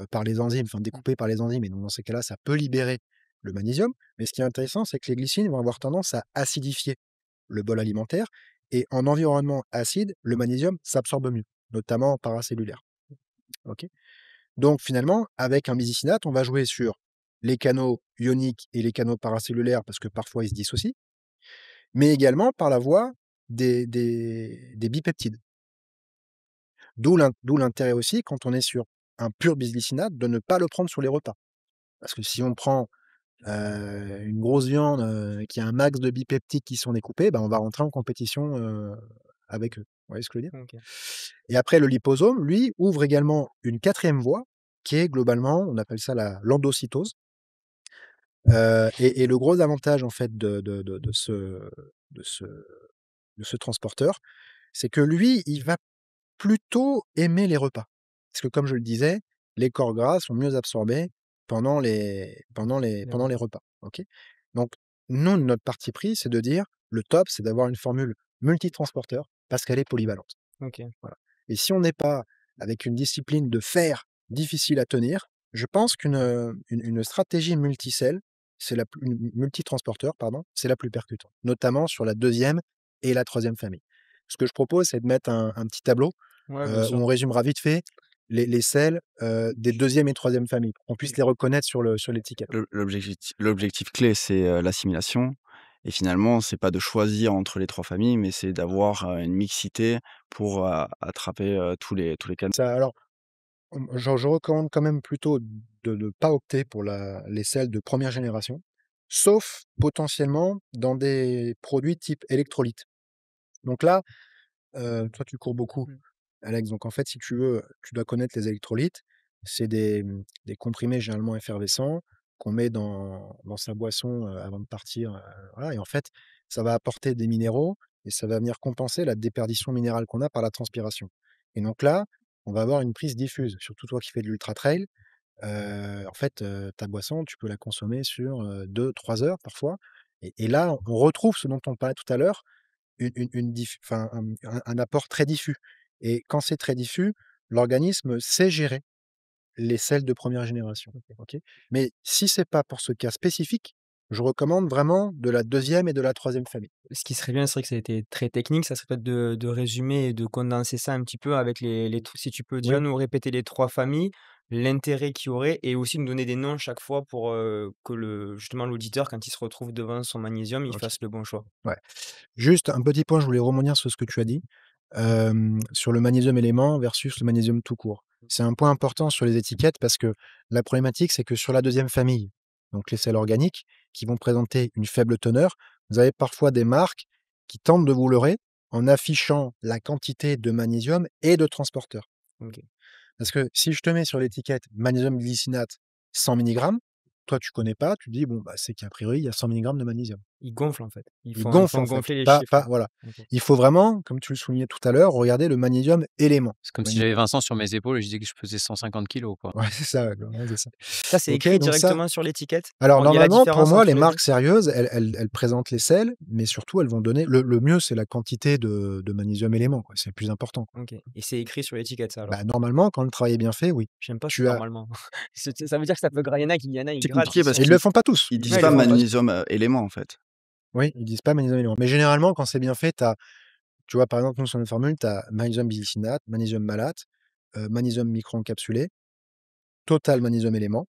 par les enzymes, enfin découpées par les enzymes et donc dans ces cas-là, ça peut libérer le magnésium. Mais ce qui est intéressant, c'est que les glycines vont avoir tendance à acidifier le bol alimentaire et en environnement acide, le magnésium s'absorbe mieux, notamment paracellulaire. OK? Donc finalement, avec un mysicinate, on va jouer sur les canaux ioniques et les canaux paracellulaires parce que parfois ils se dissocient, mais également par la voie des bipeptides. D'où l'intérêt aussi, quand on est sur un pur bisglycinate, de ne pas le prendre sur les repas. Parce que si on prend, une grosse viande, qui a un max de bipeptides qui sont découpés, bah, on va rentrer en compétition, avec eux. Vous voyez ce que je veux dire? OK. Et après le liposome, lui, ouvre également une quatrième voie qui est globalement, on appelle ça l'endocytose. Et le gros avantage en fait de ce de ce transporteur, c'est que lui, il va plutôt aimer les repas. Parce que comme je le disais, les corps gras sont mieux absorbés Les pendant les repas. repas, OK? Donc nous, notre parti pris, c'est de dire: «Le top, c'est d'avoir une formule multitransporteur parce qu'elle est polyvalente». OK. Voilà. Et si on n'est pas avec une discipline de fer difficile à tenir, je pense une stratégie multicelle, c'est multitransporteur, pardon, c'est la plus percutante, notamment sur la deuxième et la troisième famille. Ce que je propose, c'est de mettre un petit tableau Ouais, bien où sûr. on résumera vite fait les selles des deuxième et troisième familles, pour qu'on puisse les reconnaître sur l'étiquette. L'objectif clé, c'est, l'assimilation et finalement, c'est pas de choisir entre les 3 familles, mais c'est d'avoir, une mixité pour, attraper, tous les canaux. Ça, alors, je recommande quand même plutôt de ne pas opter pour les selles de première génération, sauf potentiellement dans des produits type électrolyte. Donc là, toi, tu cours beaucoup, Mmh. Alex. Donc en fait, si tu veux, tu dois connaître les électrolytes. C'est des comprimés généralement effervescents qu'on met dans sa boisson avant de partir. Voilà. Et en fait, ça va apporter des minéraux et ça va venir compenser la déperdition minérale qu'on a par la transpiration. Et donc là, on va avoir une prise diffuse. Surtout toi qui fais de l'ultra trail, en fait, ta boisson, tu peux la consommer sur 2-3 heures parfois. Et là, on retrouve ce dont on parlait tout à l'heure, enfin, un apport très diffus. Et quand c'est très diffus, l'organisme sait gérer les sels de première génération. Ok. Mais si c'est pas pour ce cas spécifique, je recommande vraiment de la deuxième et de la troisième famille. Ce qui serait bien, c'est vrai que ça a été très technique, ça serait peut-être de résumer et de condenser ça un petit peu avec si tu peux déjà Oui, nous répéter les 3 familles, l'intérêt qu'il y aurait et aussi nous donner des noms chaque fois pour, que justement l'auditeur quand il se retrouve devant son magnésium, il ok. fasse le bon choix. Ouais. Juste un petit point, je voulais rebondir sur ce que tu as dit, sur le magnésium élément versus le magnésium tout court. C'est un point important sur les étiquettes parce que la problématique, c'est que sur la deuxième famille, donc les sels organiques, qui vont présenter une faible teneur, vous avez parfois des marques qui tentent de vous leurrer en affichant la quantité de magnésium et de transporteur. OK. Parce que si je te mets sur l'étiquette magnésium glycinate 100 milligrammes, toi tu connais pas, tu dis: «Bon, bah, c'est qu'a priori, il y a 100 milligrammes de magnésium». Ils gonflent en fait. Il gonfle Ils font en fait, gonfler les pas chiffres. voilà. OK. Il faut vraiment, comme tu le soulignais tout à l'heure, regarder le magnésium élément. C'est comme si Magné j'avais Vincent sur mes épaules et je disais que je pesais 150 kilos, quoi. Ouais, c'est ça, ouais, globalement, c'est ça. Ça, c'est OK, écrit donc ça directement sur l'étiquette? alors Il y a la normalement, pour différence moi, les entre les 2? marques sérieuses, elles présentent les sels, mais surtout, elles vont donner le mieux, c'est la quantité de magnésium élément, quoi, c'est le plus important, quoi. OK et c'est écrit sur l'étiquette ça Bah, alors? normalement, quand le travail est bien fait, oui. J'aime pas ce Tu as normalement. Ça veut dire que ça peut il y en a, ils C'est grattent, compliqué ils parce sont ils le qu'ils font pas tous, ils ils disent le ouais, ils pas le font pas font pas tous. tous. magnésium, élément, en fait. Oui, ils disent pas magnésium élément, mais généralement, quand c'est bien fait, tu vois, par exemple, nous, sur notre formule, tu as magnésium bisglycinate, magnésium malate, magnésium microencapsulé, total magnésium élément.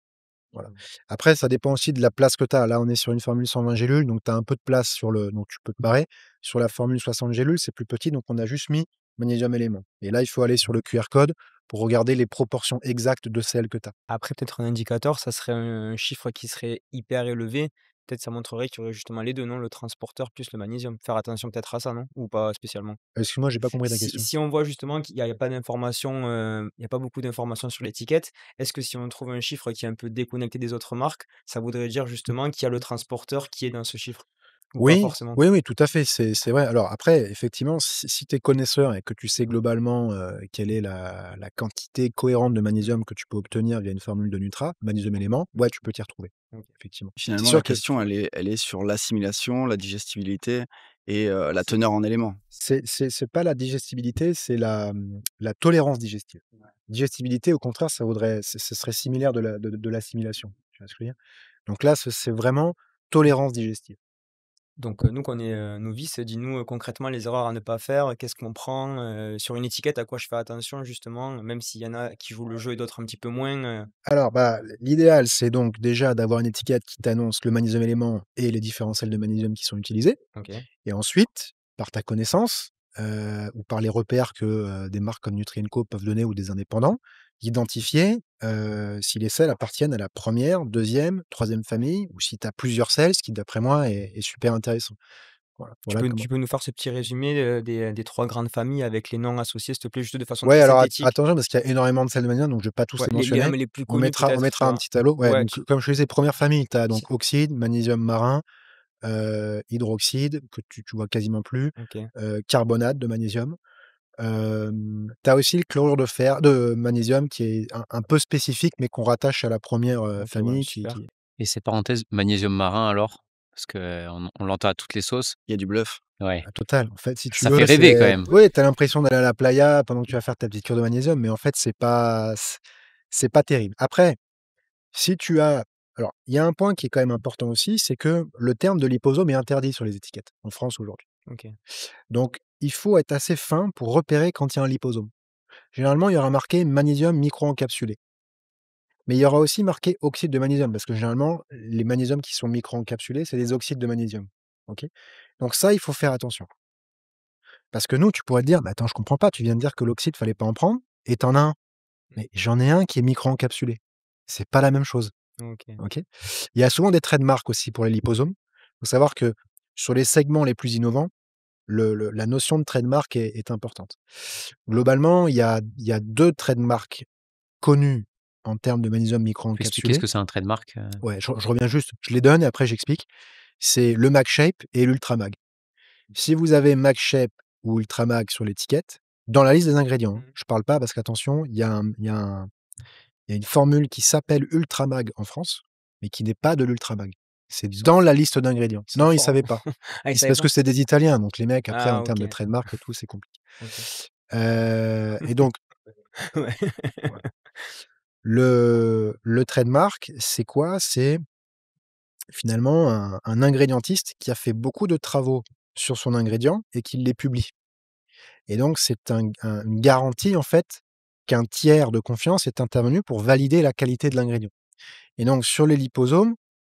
Voilà. Mmh. Après, ça dépend aussi de la place que tu as. Là, on est sur une formule 120 gélules, donc tu as un peu de place donc tu peux te barrer. Sur la formule 60 gélules, c'est plus petit, donc on a juste mis magnésium élément. Et là, il faut aller sur le QR code pour regarder les proportions exactes de sel que tu as. Après peut-être un indicateur, ça serait un chiffre qui serait hyper élevé. Peut-être ça montrerait qu'il y aurait justement les 2 non? Le transporteur plus le magnésium. Faire attention peut-être à ça, non? Ou pas spécialement? Excuse-moi, j'ai pas compris ta question. Si on voit justement qu'il y a pas d'informations, il y a pas beaucoup d'informations sur l'étiquette, est-ce que si on trouve un chiffre qui est un peu déconnecté des autres marques, ça voudrait dire justement qu'il y a le transporteur qui est dans ce chiffre? Ou pas Oui, forcément? oui, oui, tout à fait, c'est vrai. Alors après, effectivement, si tu es connaisseur et que tu sais globalement, quelle est la quantité cohérente de Mmh. magnésium que tu peux obtenir via une formule de Nutra, magnésium élément, ouais, tu peux t'y retrouver, OK. effectivement. C'est Finalement, la sûr que question, elle est sur l'assimilation, la digestibilité et la teneur en éléments. c'est pas la digestibilité, c'est la tolérance digestive. Digestibilité, au contraire, ce serait similaire de l'assimilation. Tu vois ce que je veux dire? Donc là, c'est vraiment tolérance digestive. Donc, nous qu'on est, novices, dis-nous, concrètement les erreurs à ne pas faire, qu'est-ce qu'on prend, sur une étiquette, à quoi je fais attention justement? Même s'il y en a qui jouent le jeu et d'autres un petit peu moins, Alors, bah, l'idéal, c'est donc déjà d'avoir une étiquette qui t'annonce le magnésium élément et les différents sels de magnésium qui sont utilisés. OK. Et ensuite, par ta connaissance, ou par les repères que, des marques comme Nutrien-Co peuvent donner ou des indépendants, identifier, si les sels appartiennent à la première, deuxième, troisième famille ou si tu as plusieurs sels, ce qui d'après moi est super intéressant. Voilà, voilà comment. Tu peux nous faire ce petit résumé, des 3 grandes familles avec les noms associés, s'il te plaît, juste de façon Ouais, très alors synthétique? attention parce qu'il y a énormément de sels de magnésium, donc je vais pas tous Ouais, les mentionner. les plus On connus mettra on peut-être, tu mettra un vois? petit tableau. Ouais, Ouais, donc comme je te disais, première famille, tu as si donc oxyde, magnésium marin, hydroxyde que tu vois quasiment plus, OK, carbonate de magnésium. Tu as aussi le chlorure de magnésium qui est un peu spécifique, mais qu'on rattache à la première OK, ouais, famille super. qui Et ces parenthèses, magnésium marin alors? Parce qu'on l'entend à toutes les sauces. Il y a du bluff. Ouais. Total. En fait, si tu Ça veux, fait rêver quand même. oui, tu as l'impression d'aller à la playa pendant que tu vas faire ta petite cure de magnésium, mais en fait, c'est pas terrible. Après, si tu as alors, il y a un point qui est quand même important aussi, c'est que le terme de liposome est interdit sur les étiquettes en France aujourd'hui. OK. Donc, il faut être assez fin pour repérer quand il y a un liposome. Généralement, il y aura marqué magnésium micro-encapsulé. Mais il y aura aussi marqué oxyde de magnésium, parce que généralement, les magnésiums qui sont micro-encapsulés, c'est des oxydes de magnésium. OK? Donc ça, il faut faire attention. Parce que nous, tu pourrais te dire: «Bah, attends, je comprends pas, tu viens de dire que l'oxyde, fallait pas en prendre et tu en as un». Mais j'en ai un qui est micro-encapsulé. C'est pas la même chose. OK. OK? Il y a souvent des traits de marque aussi pour les liposomes. Il faut savoir que sur les segments les plus innovants, la notion de trait de marque est importante. Globalement, il y a 2 traits de marque connus en termes de magnésium Tu peux expliquer ce micro-encapsulé. que c'est un trait de marque? Ouais, je reviens juste, je les donne et après j'explique. C'est le MagShape et l'Ultramag. Si vous avez MagShape ou Ultramag sur l'étiquette, dans la liste des ingrédients, hein, Mmh. je parle pas parce qu'attention, il y a une formule qui s'appelle Ultramag en France, mais qui n'est pas de l'Ultramag. C'est Ils sont dans f la liste d'ingrédients. ils sont Non, ils forts, savaient hein. pas. Ah, ils C'est savaient parce que pas? c'est des Italiens, donc les mecs après en Ah termes de OK, trademark et tout, c'est compliqué. OK. Et donc Ouais. voilà. Le trait de marque, c'est quoi? C'est finalement un ingrédientiste qui a fait beaucoup de travaux sur son ingrédient et qui les publie. Et donc c'est une garantie en fait qu'un tiers de confiance est intervenu pour valider la qualité de l'ingrédient. Et donc sur les liposomes,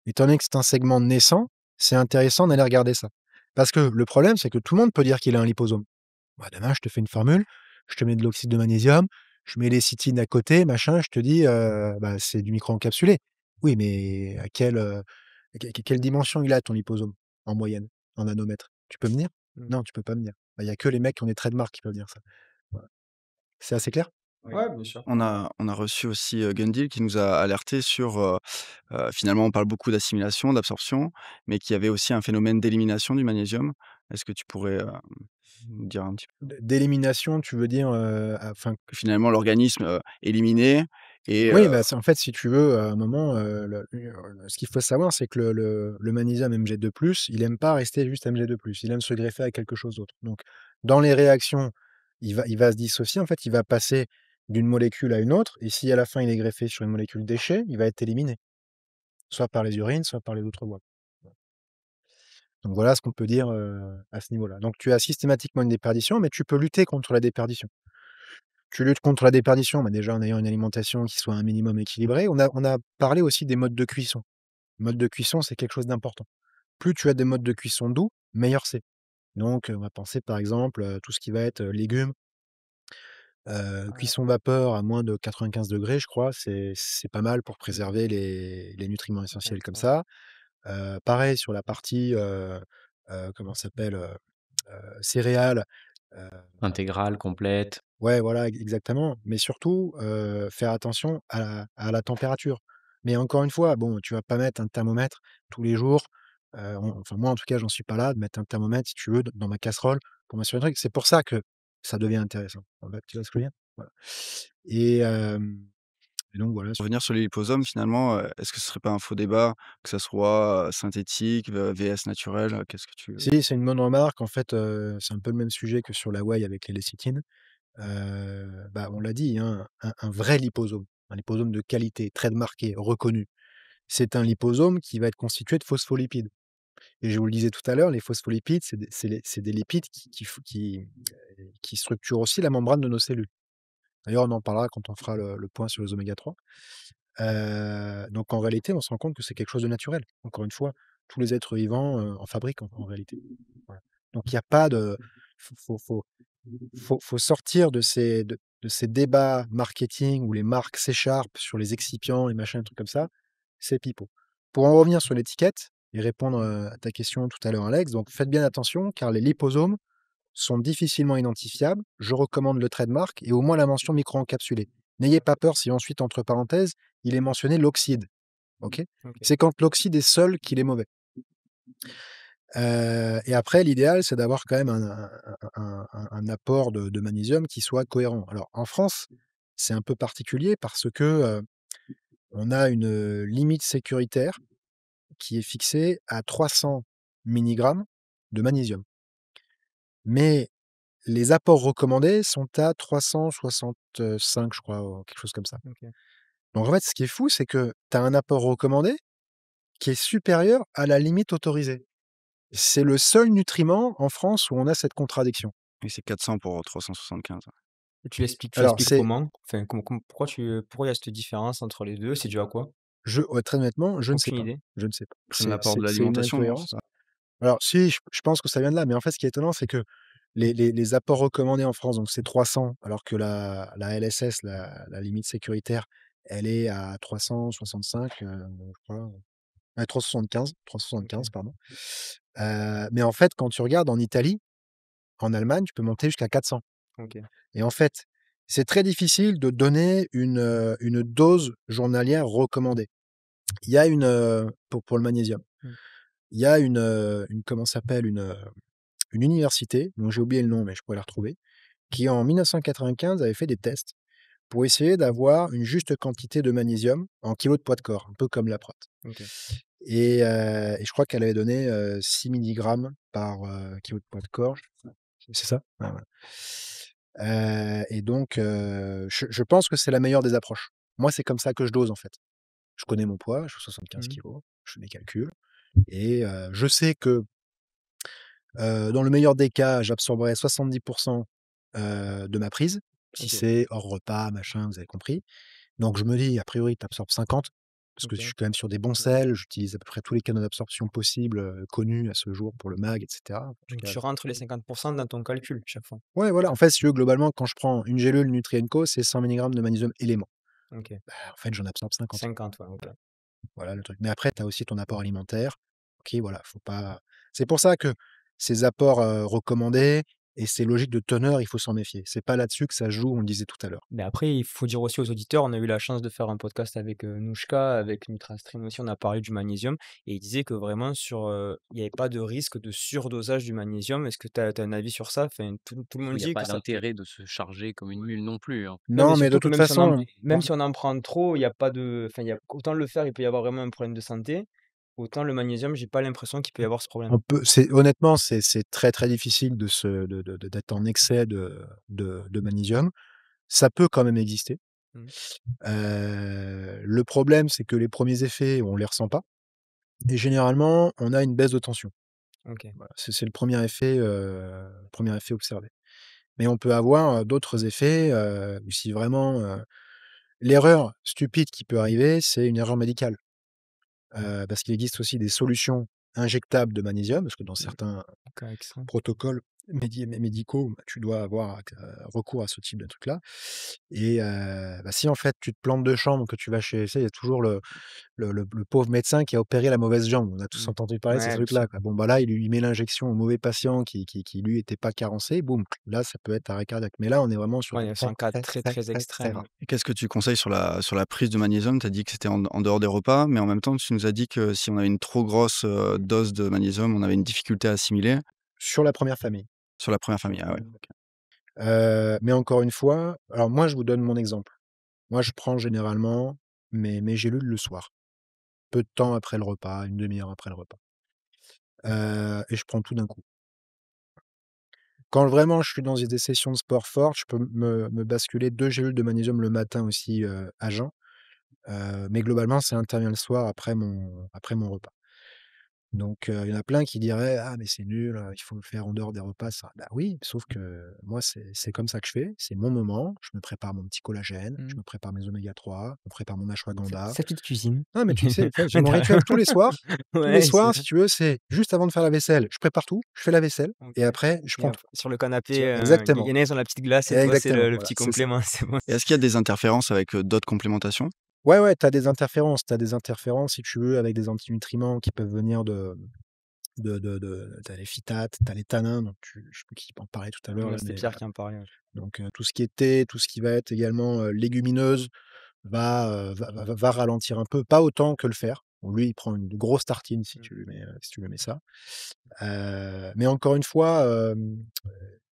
étant donné que c'est un segment naissant, c'est intéressant d'aller regarder ça. Parce que le problème, c'est que tout le monde peut dire qu'il a un liposome. Bah, demain, je te fais une formule, je te mets de l'oxyde de magnésium, je mets les cytines à côté, machin, je te dis, bah, c'est du micro-encapsulé. Oui, mais quelle dimension il a ton liposome, en moyenne, en nanomètres? Tu peux me dire? Mmh. Non, tu peux pas me dire. Bah, il y a que les mecs qui ont des traits de marque qui peuvent dire ça. Voilà. C'est assez clair? Ouais, bien sûr. On a reçu aussi, Gundil qui nous a alertés sur, finalement on parle beaucoup d'assimilation, d'absorption, mais qu'il y avait aussi un phénomène d'élimination du magnésium. Est-ce que tu pourrais, nous dire un petit peu? D'élimination, tu veux dire, enfin. Que finalement l'organisme, éliminait et Oui, bah, c'est en fait, si tu veux, à un moment, ce qu'il faut savoir, c'est que le magnésium Mg2+, il aime pas rester juste Mg2+, il aime se greffer à quelque chose d'autre. Donc dans les réactions, il va se dissocier, en fait, il va passer d'une molécule à une autre et si à la fin il est greffé sur une molécule déchet, il va être éliminé, soit par les urines, soit par les autres voies. Donc voilà ce qu'on peut dire, à ce niveau-là. Donc tu as systématiquement une déperdition, mais tu peux lutter contre la déperdition. Tu luttes contre la déperdition, bah, déjà en ayant une alimentation qui soit un minimum équilibrée. On a parlé aussi des modes de cuisson. Mode de cuisson, c'est quelque chose d'important. Plus tu as des modes de cuisson doux, meilleur c'est. Donc, on va penser par exemple, tout ce qui va être, légumes, Ouais, cuisson vapeur à moins de 95 degrés, je crois, c'est pas mal pour préserver les nutriments essentiels comme intéressant. ça. Pareil sur la partie, comment ça s'appelle? Céréales, heu Intégrale, complète. Ouais, voilà, exactement. Mais surtout, faire attention à la température. Mais encore une fois, bon, tu vas pas mettre un thermomètre tous les jours. Enfin, moi, en tout cas, j'en suis pas là de mettre un thermomètre, si tu veux, dans ma casserole pour m'assurer un truc. C'est pour ça que ça devient intéressant. En fait, tu vois ce que je veux dire? Voilà. Et donc voilà. Pour revenir sur les liposomes finalement, est-ce que ce serait pas un faux débat, que ça soit, synthétique, VS naturel, qu'est-ce que tu Si, c'est une bonne remarque. En fait, c'est un peu le même sujet que sur la whey avec les lécithines. Bah, on l'a dit, hein, un vrai liposome, un liposome de qualité, très marqué, reconnu. C'est un liposome qui va être constitué de phospholipides et je vous le disais tout à l'heure, les phospholipides, c'est des lipides qui structurent aussi la membrane de nos cellules. D'ailleurs, on en parlera quand on fera le point sur les oméga 3. Donc en réalité, on se rend compte que c'est quelque chose de naturel. Encore une fois, tous les êtres vivants, en fabriquent en réalité. Voilà. Donc il y a pas de faut sortir de ces débats marketing où les marques s'écharpent sur les excipients, les machins, les trucs comme ça, c'est pipeau. Pour en revenir sur l'étiquette et répondre, à ta question tout à l'heure, Alex, donc faites bien attention car les liposomes sont difficilement identifiables. Je recommande le trait de marque et au moins la mention micro-encapsulé. N'ayez pas peur si ensuite, entre parenthèses, il est mentionné l'oxyde, OK? OK. C'est quand l'oxyde est seul qu'il est mauvais. Et après l'idéal, c'est d'avoir quand même un apport de magnésium qui soit cohérent. Alors en France, c'est un peu particulier parce que, on a une, limite sécuritaire qui est fixé à 300 milligrammes de magnésium. Mais les apports recommandés sont à 365, je crois, ou quelque chose comme ça. OK. Donc en fait, ce qui est fou, c'est que tu as un apport recommandé qui est supérieur à la limite autorisée. C'est le seul nutriment en France où on a cette contradiction. Oui, c'est 400 pour 375. Et tu Alors l'expliques c'est comment? Enfin, pourquoi il y a cette différence entre les 2? C'est dû à quoi? ouais, très honnêtement, je ne sais Aucune pas. idée? Je ne sais pas. Ils prennent l'apport de C'est une l'alimentation, non, c'est incohérence. ça? Alors si, je pense que ça vient de là, mais en fait, ce qui est étonnant, c'est que les apports recommandés en France, donc c'est 300, alors que la LSS, la limite sécuritaire, elle est à 365, je crois, 375, OK, pardon. Mais en fait, quand tu regardes en Italie, en Allemagne, tu peux monter jusqu'à 400. OK. Et en fait, c'est très difficile de donner une dose journalière recommandée. Il y a pour le magnésium, Mmh. il y a comment ça s'appelle? Une université, dont j'ai oublié le nom, mais je pourrais la retrouver, qui en 1995 avait fait des tests pour essayer d'avoir une juste quantité de magnésium en kilos de poids de corps, un peu comme la prot. OK. Et je crois qu'elle avait donné, 6 milligrammes par, kilo de poids de corps. C'est ça? Ouais, voilà. Et donc, je pense que c'est la meilleure des approches. Moi, c'est comme ça que je dose, en fait. Je connais mon poids, je fais 75 Mmh. kilos, je fais mes calculs et je sais que, dans le meilleur des cas, j'absorberai 70 de ma prise, si OK, c'est hors repas, machin, vous avez compris. Donc je me dis: «A priori, tu absorbes 50», parce que je OK. suis quand même sur des bons Mmh. sels, j'utilise à peu près tous les canaux d'absorption possibles, connus à ce jour pour le mag et cetera. En tout Donc cas tu rentres les 50 dans ton calcul, chaque fois? ouais, voilà, en fait, si tu veux, globalement, quand je prends une gélule Nutrien-Co, c'est 100 milligrammes de magnésium élément. OK. Bah, en fait, j'en absorbe 50. 50, ouais, OK. Voilà le truc. Mais après, tu as aussi ton apport alimentaire. OK, voilà, faut pas c'est pour ça que ces apports, recommandés et ces logiques de teneur, il faut s'en méfier. C'est pas là-dessus que ça joue, on le disait tout à l'heure. Mais après, il faut dire aussi aux auditeurs, on a eu la chance de faire un podcast avec, Nouchka, avec NutraStream aussi, on a parlé du magnésium et il disait que vraiment il n'y avait pas de risque de surdosage du magnésium. Est-ce que tu as un avis sur ça? Enfin, tout le monde Il y a dit pas que ça peut d'intérêt de se charger comme une mule non plus, hein. non, mais Non, mais de surtout que toute façon, même si on en prend trop, il y a pas de enfin, il y a autant le fer, il peut y avoir vraiment un problème de santé, autant le magnésium, j'ai pas l'impression qu'il peut y avoir ce problème. c'est honnêtement, c'est très, très difficile de se d'être en excès de magnésium. Ça peut quand même exister. Mmh. Le problème, c'est que les premiers effets, on les ressent pas et généralement, on a une baisse de tension. OK. Voilà, c'est le premier effet observé. Mais on peut avoir, d'autres effets, où si vraiment, l'erreur stupide qui peut arriver, c'est une erreur médicale. Parce qu'il existe aussi des solutions injectables de magnésium, parce que dans Mmh. certains Cas extrême. protocoles médicaux, bah, tu dois avoir recours à ce type de truc-là et bah, si en fait tu te plantes de chambre, que tu vas chez tu sais, il y a toujours le pauvre médecin qui a opéré la mauvaise jambe. On a tous Mmh. entendu parler de ces Ouais, bien sûr. trucs-là, quoi. Bon, bah, là, il lui met l'injection au mauvais patient qui lui était pas carencé, boum, là, ça peut être arrêt cardiaque. Mais là, on est vraiment sur Ouais, des c'est très, un cas très, très, très, très très, très extrême. rares. Et qu'est-ce que tu conseilles sur la prise de magnésium? Tu as dit que c'était en dehors des repas, mais en même temps, tu nous as dit que si on avait une trop grosse, dose de magnésium, on avait une difficulté à assimiler Sur la première famille. sur la première famille. Ah ouais, OK. Mais encore une fois, alors moi, je vous donne mon exemple. Moi, je prends généralement mes gélules le soir, peu de temps après le repas, une demi heure après le repas, et je prends tout d'un coup. Quand vraiment je suis dans des sessions de sport fortes, je peux me basculer 2 gélules de magnésium le matin aussi, à jeun. Mais globalement, ça intervient le soir après mon repas. Donc il y en a plein qui diraient: «Ah mais c'est nul, il faut le faire en dehors des repas ça». Bah oui, sauf que moi c'est comme ça que je fais, c'est mon moment, je me prépare mon petit collagène, je Mmh. me prépare mes oméga 3, je me prépare mon ashwagandha. Sa petite cuisine. Non mais tu sais, en fait, j'ai Ouais, mon rituel tous les soirs. Tous les ouais, c'est soirs, si tu veux, c'est juste avant de faire la vaisselle, je prépare tout, je fais la vaisselle OK et après je et prends tout. après sur le Tu canapé, vois? il Exactement, y en a, ils ont la petite glace et toi, c'est exactement, le voilà, petit c'est ça. complément, c'est bon. Et est-ce qu'il y a des interférences avec, d'autres complémentations? Ouais, ouais, tu as des interférences si tu veux avec des antinutriments qui peuvent venir de tu as les phytates, tu as les tanins, donc je sais plus qui en parlait tout à l'heure Ouais, là, c'était mais Pierre qui en parlait, ouais. donc tout ce qui est thé, tout ce qui va être également, légumineuse va ralentir un peu, pas autant que le fer. Bon lui, il prend une grosse tartine Mmh. si tu lui mets ça. Mais encore une fois,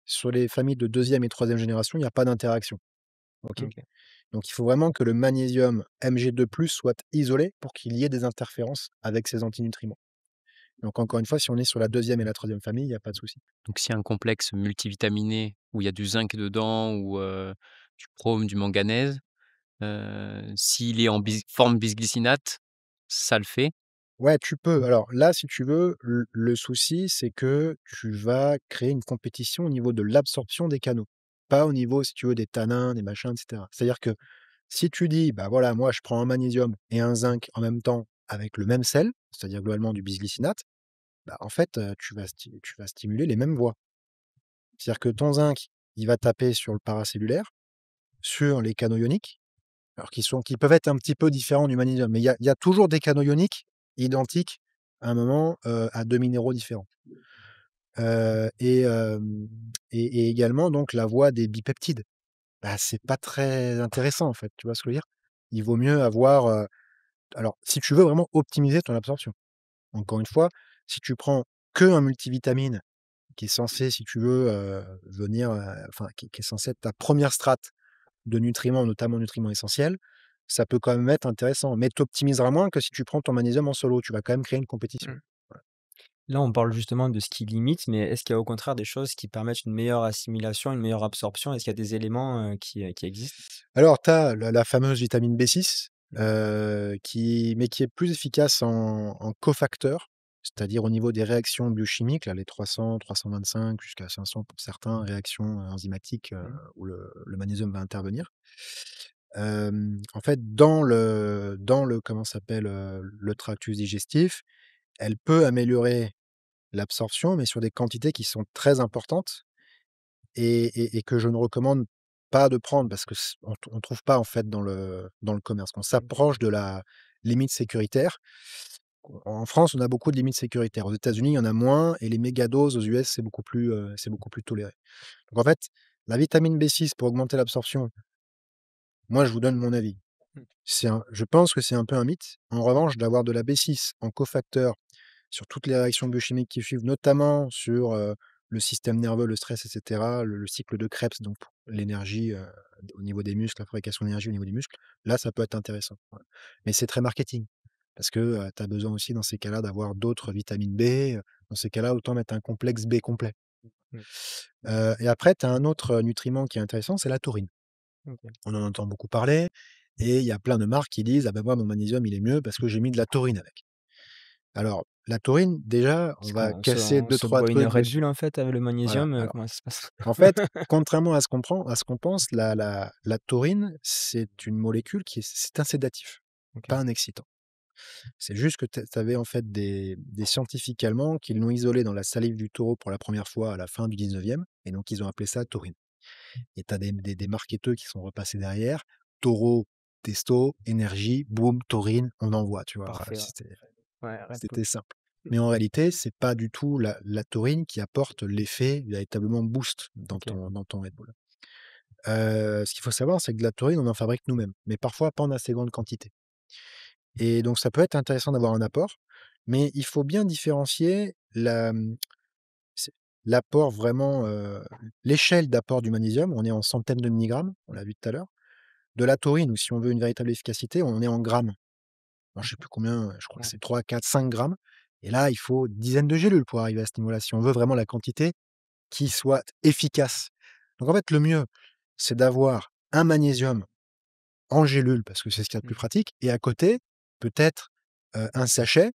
sur les familles de deuxième et troisième génération, il y a pas d'interaction, OK? OK. Donc il faut vraiment que le magnésium Mg2+ soit isolé pour qu'il y ait des interférences avec ces antinutriments. Donc encore une fois, si on est sur la deuxième et la troisième famille, il y a pas de souci. Donc si un complexe multivitaminé où il y a du zinc dedans ou du chrome, du manganèse, s'il est en forme bisglycinate, ça le fait? Ouais, tu peux. Alors là, si tu veux, le souci, c'est que tu vas créer une compétition au niveau de l'absorption des canaux, pas au niveau, si tu veux, des tanins, des machins, et cetera. C'est-à-dire que si tu dis: «Bah, voilà, moi, je prends un magnésium et un zinc en même temps avec le même sel», c'est-à-dire globalement du bisglycinate, bah, en fait, tu vas stimuler les mêmes voies. C'est-à-dire que ton zinc, il va taper sur le paracellulaire, sur les canaux ioniques, alors qui peuvent être un petit peu différents du magnésium, mais il y a toujours des canaux ioniques identiques à un moment, à 2 minéraux différents. Et également donc la voie des bipeptides. Bah, c'est pas très intéressant en fait, tu vois ce que je veux dire? Il vaut mieux avoir, alors si tu veux vraiment optimiser ton absorption. Encore une fois, si tu prends qu'un multivitamine qui est censé, si tu veux, venir, enfin qui est censé être ta première strate de nutriments, notamment nutriments essentiels, ça peut quand même être intéressant, mais tu optimiseras moins que si tu prends ton magnésium en solo, tu vas quand même créer une compétition. Mmh. Voilà. Là, on parle justement de ce qui limite, mais est-ce qu'il y a au contraire des choses qui permettent une meilleure assimilation, une meilleure absorption? Est-ce qu'il y a des éléments, qui existent? Alors tu as la fameuse vitamine B6, Mmh. qui est plus efficace en cofacteur, c'est-à-dire au niveau des réactions biochimiques, là, les 300-325 jusqu'à 500 pour certains, réactions, enzymatiques, Mmh. où le magnésium va intervenir. En fait, dans le comment ça s'appelle, le tractus digestif, elle peut améliorer l'absorption, mais sur des quantités qui sont très importantes et que je ne recommande pas de prendre parce que on trouve pas en fait dans le commerce. On Mmh. s'approche de la limite sécuritaire. En France, on a beaucoup de limites sécuritaires. Aux États-Unis, il y en a moins et les mégadoses aux US, c'est beaucoup plus toléré. Donc en fait, la vitamine B6 pour augmenter l'absorption, moi je vous donne mon avis. Mmh. Je pense que c'est un peu un mythe. En revanche, d'avoir de la B6 en cofacteur sur toutes les réactions biochimiques qui suivent, notamment sur, le système nerveux, le stress et cetera, le cycle de Krebs, donc pour l'énergie, au niveau des muscles, la fabrication d'énergie au niveau des muscles, là, ça peut être intéressant, voilà. Mais c'est très marketing parce que, tu as besoin aussi dans ces cas-là d'avoir d'autres vitamines B, dans ces cas-là, autant mettre un complexe B complet. Mmh. Et après, tu as un autre, nutriment qui est intéressant, c'est la taurine. OK. On en entend beaucoup parler et il y a plein de marques qui disent: «Ah ben moi, mon magnésium, il est mieux parce que j'ai mis de la taurine avec». Alors, la taurine, déjà, on Parce va qu'on se casser on deux se trois boit une trucs Red dessus. Bull, en fait, avec le Voilà, magnésium, alors, comment ça se passe? en fait, contrairement à ce qu'on pense, la taurine, c'est une molécule c'est un sédatif, pas OK. un excitant. C'est juste que tu avais, en fait, des scientifiques allemands qui l'ont isolée dans la salive du taureau pour la première fois à la fin du 19e et donc ils ont appelé ça taurine et tu as des marketeurs qui sont repassés derrière: «Taureau, testo, énergie, boum, taurine, on envoie», tu vois? Voilà, Parfait, ouais. Ouais, Red Bull. c'était simple. Mais en réalité, c'est pas du tout la taurine qui apporte l'effet véritablement boost OK. dans ton Red Bull. Ce qu'il faut savoir, c'est que de la taurine, on en fabrique nous-mêmes, mais parfois pas en assez grande quantité et donc ça peut être intéressant d'avoir un apport, mais il faut bien différencier c'est l'apport vraiment, l'échelle d'apport du magnésium, on est en centaines de milligrammes, on l'a vu tout à l'heure, de la taurine où si on veut une véritable efficacité, on est en grammes. Alors je sais plus combien, je crois que Ouais. c'est 3, 4, 5 grammes et là, il faut dizaines de gélules pour arriver à ce niveau-là, si on veut vraiment la quantité qui soit efficace. Donc en fait, le mieux, c'est d'avoir un magnésium en gélule parce que c'est ce qu'il y a de plus Mmh. pratique et à côté, peut-être, un sachet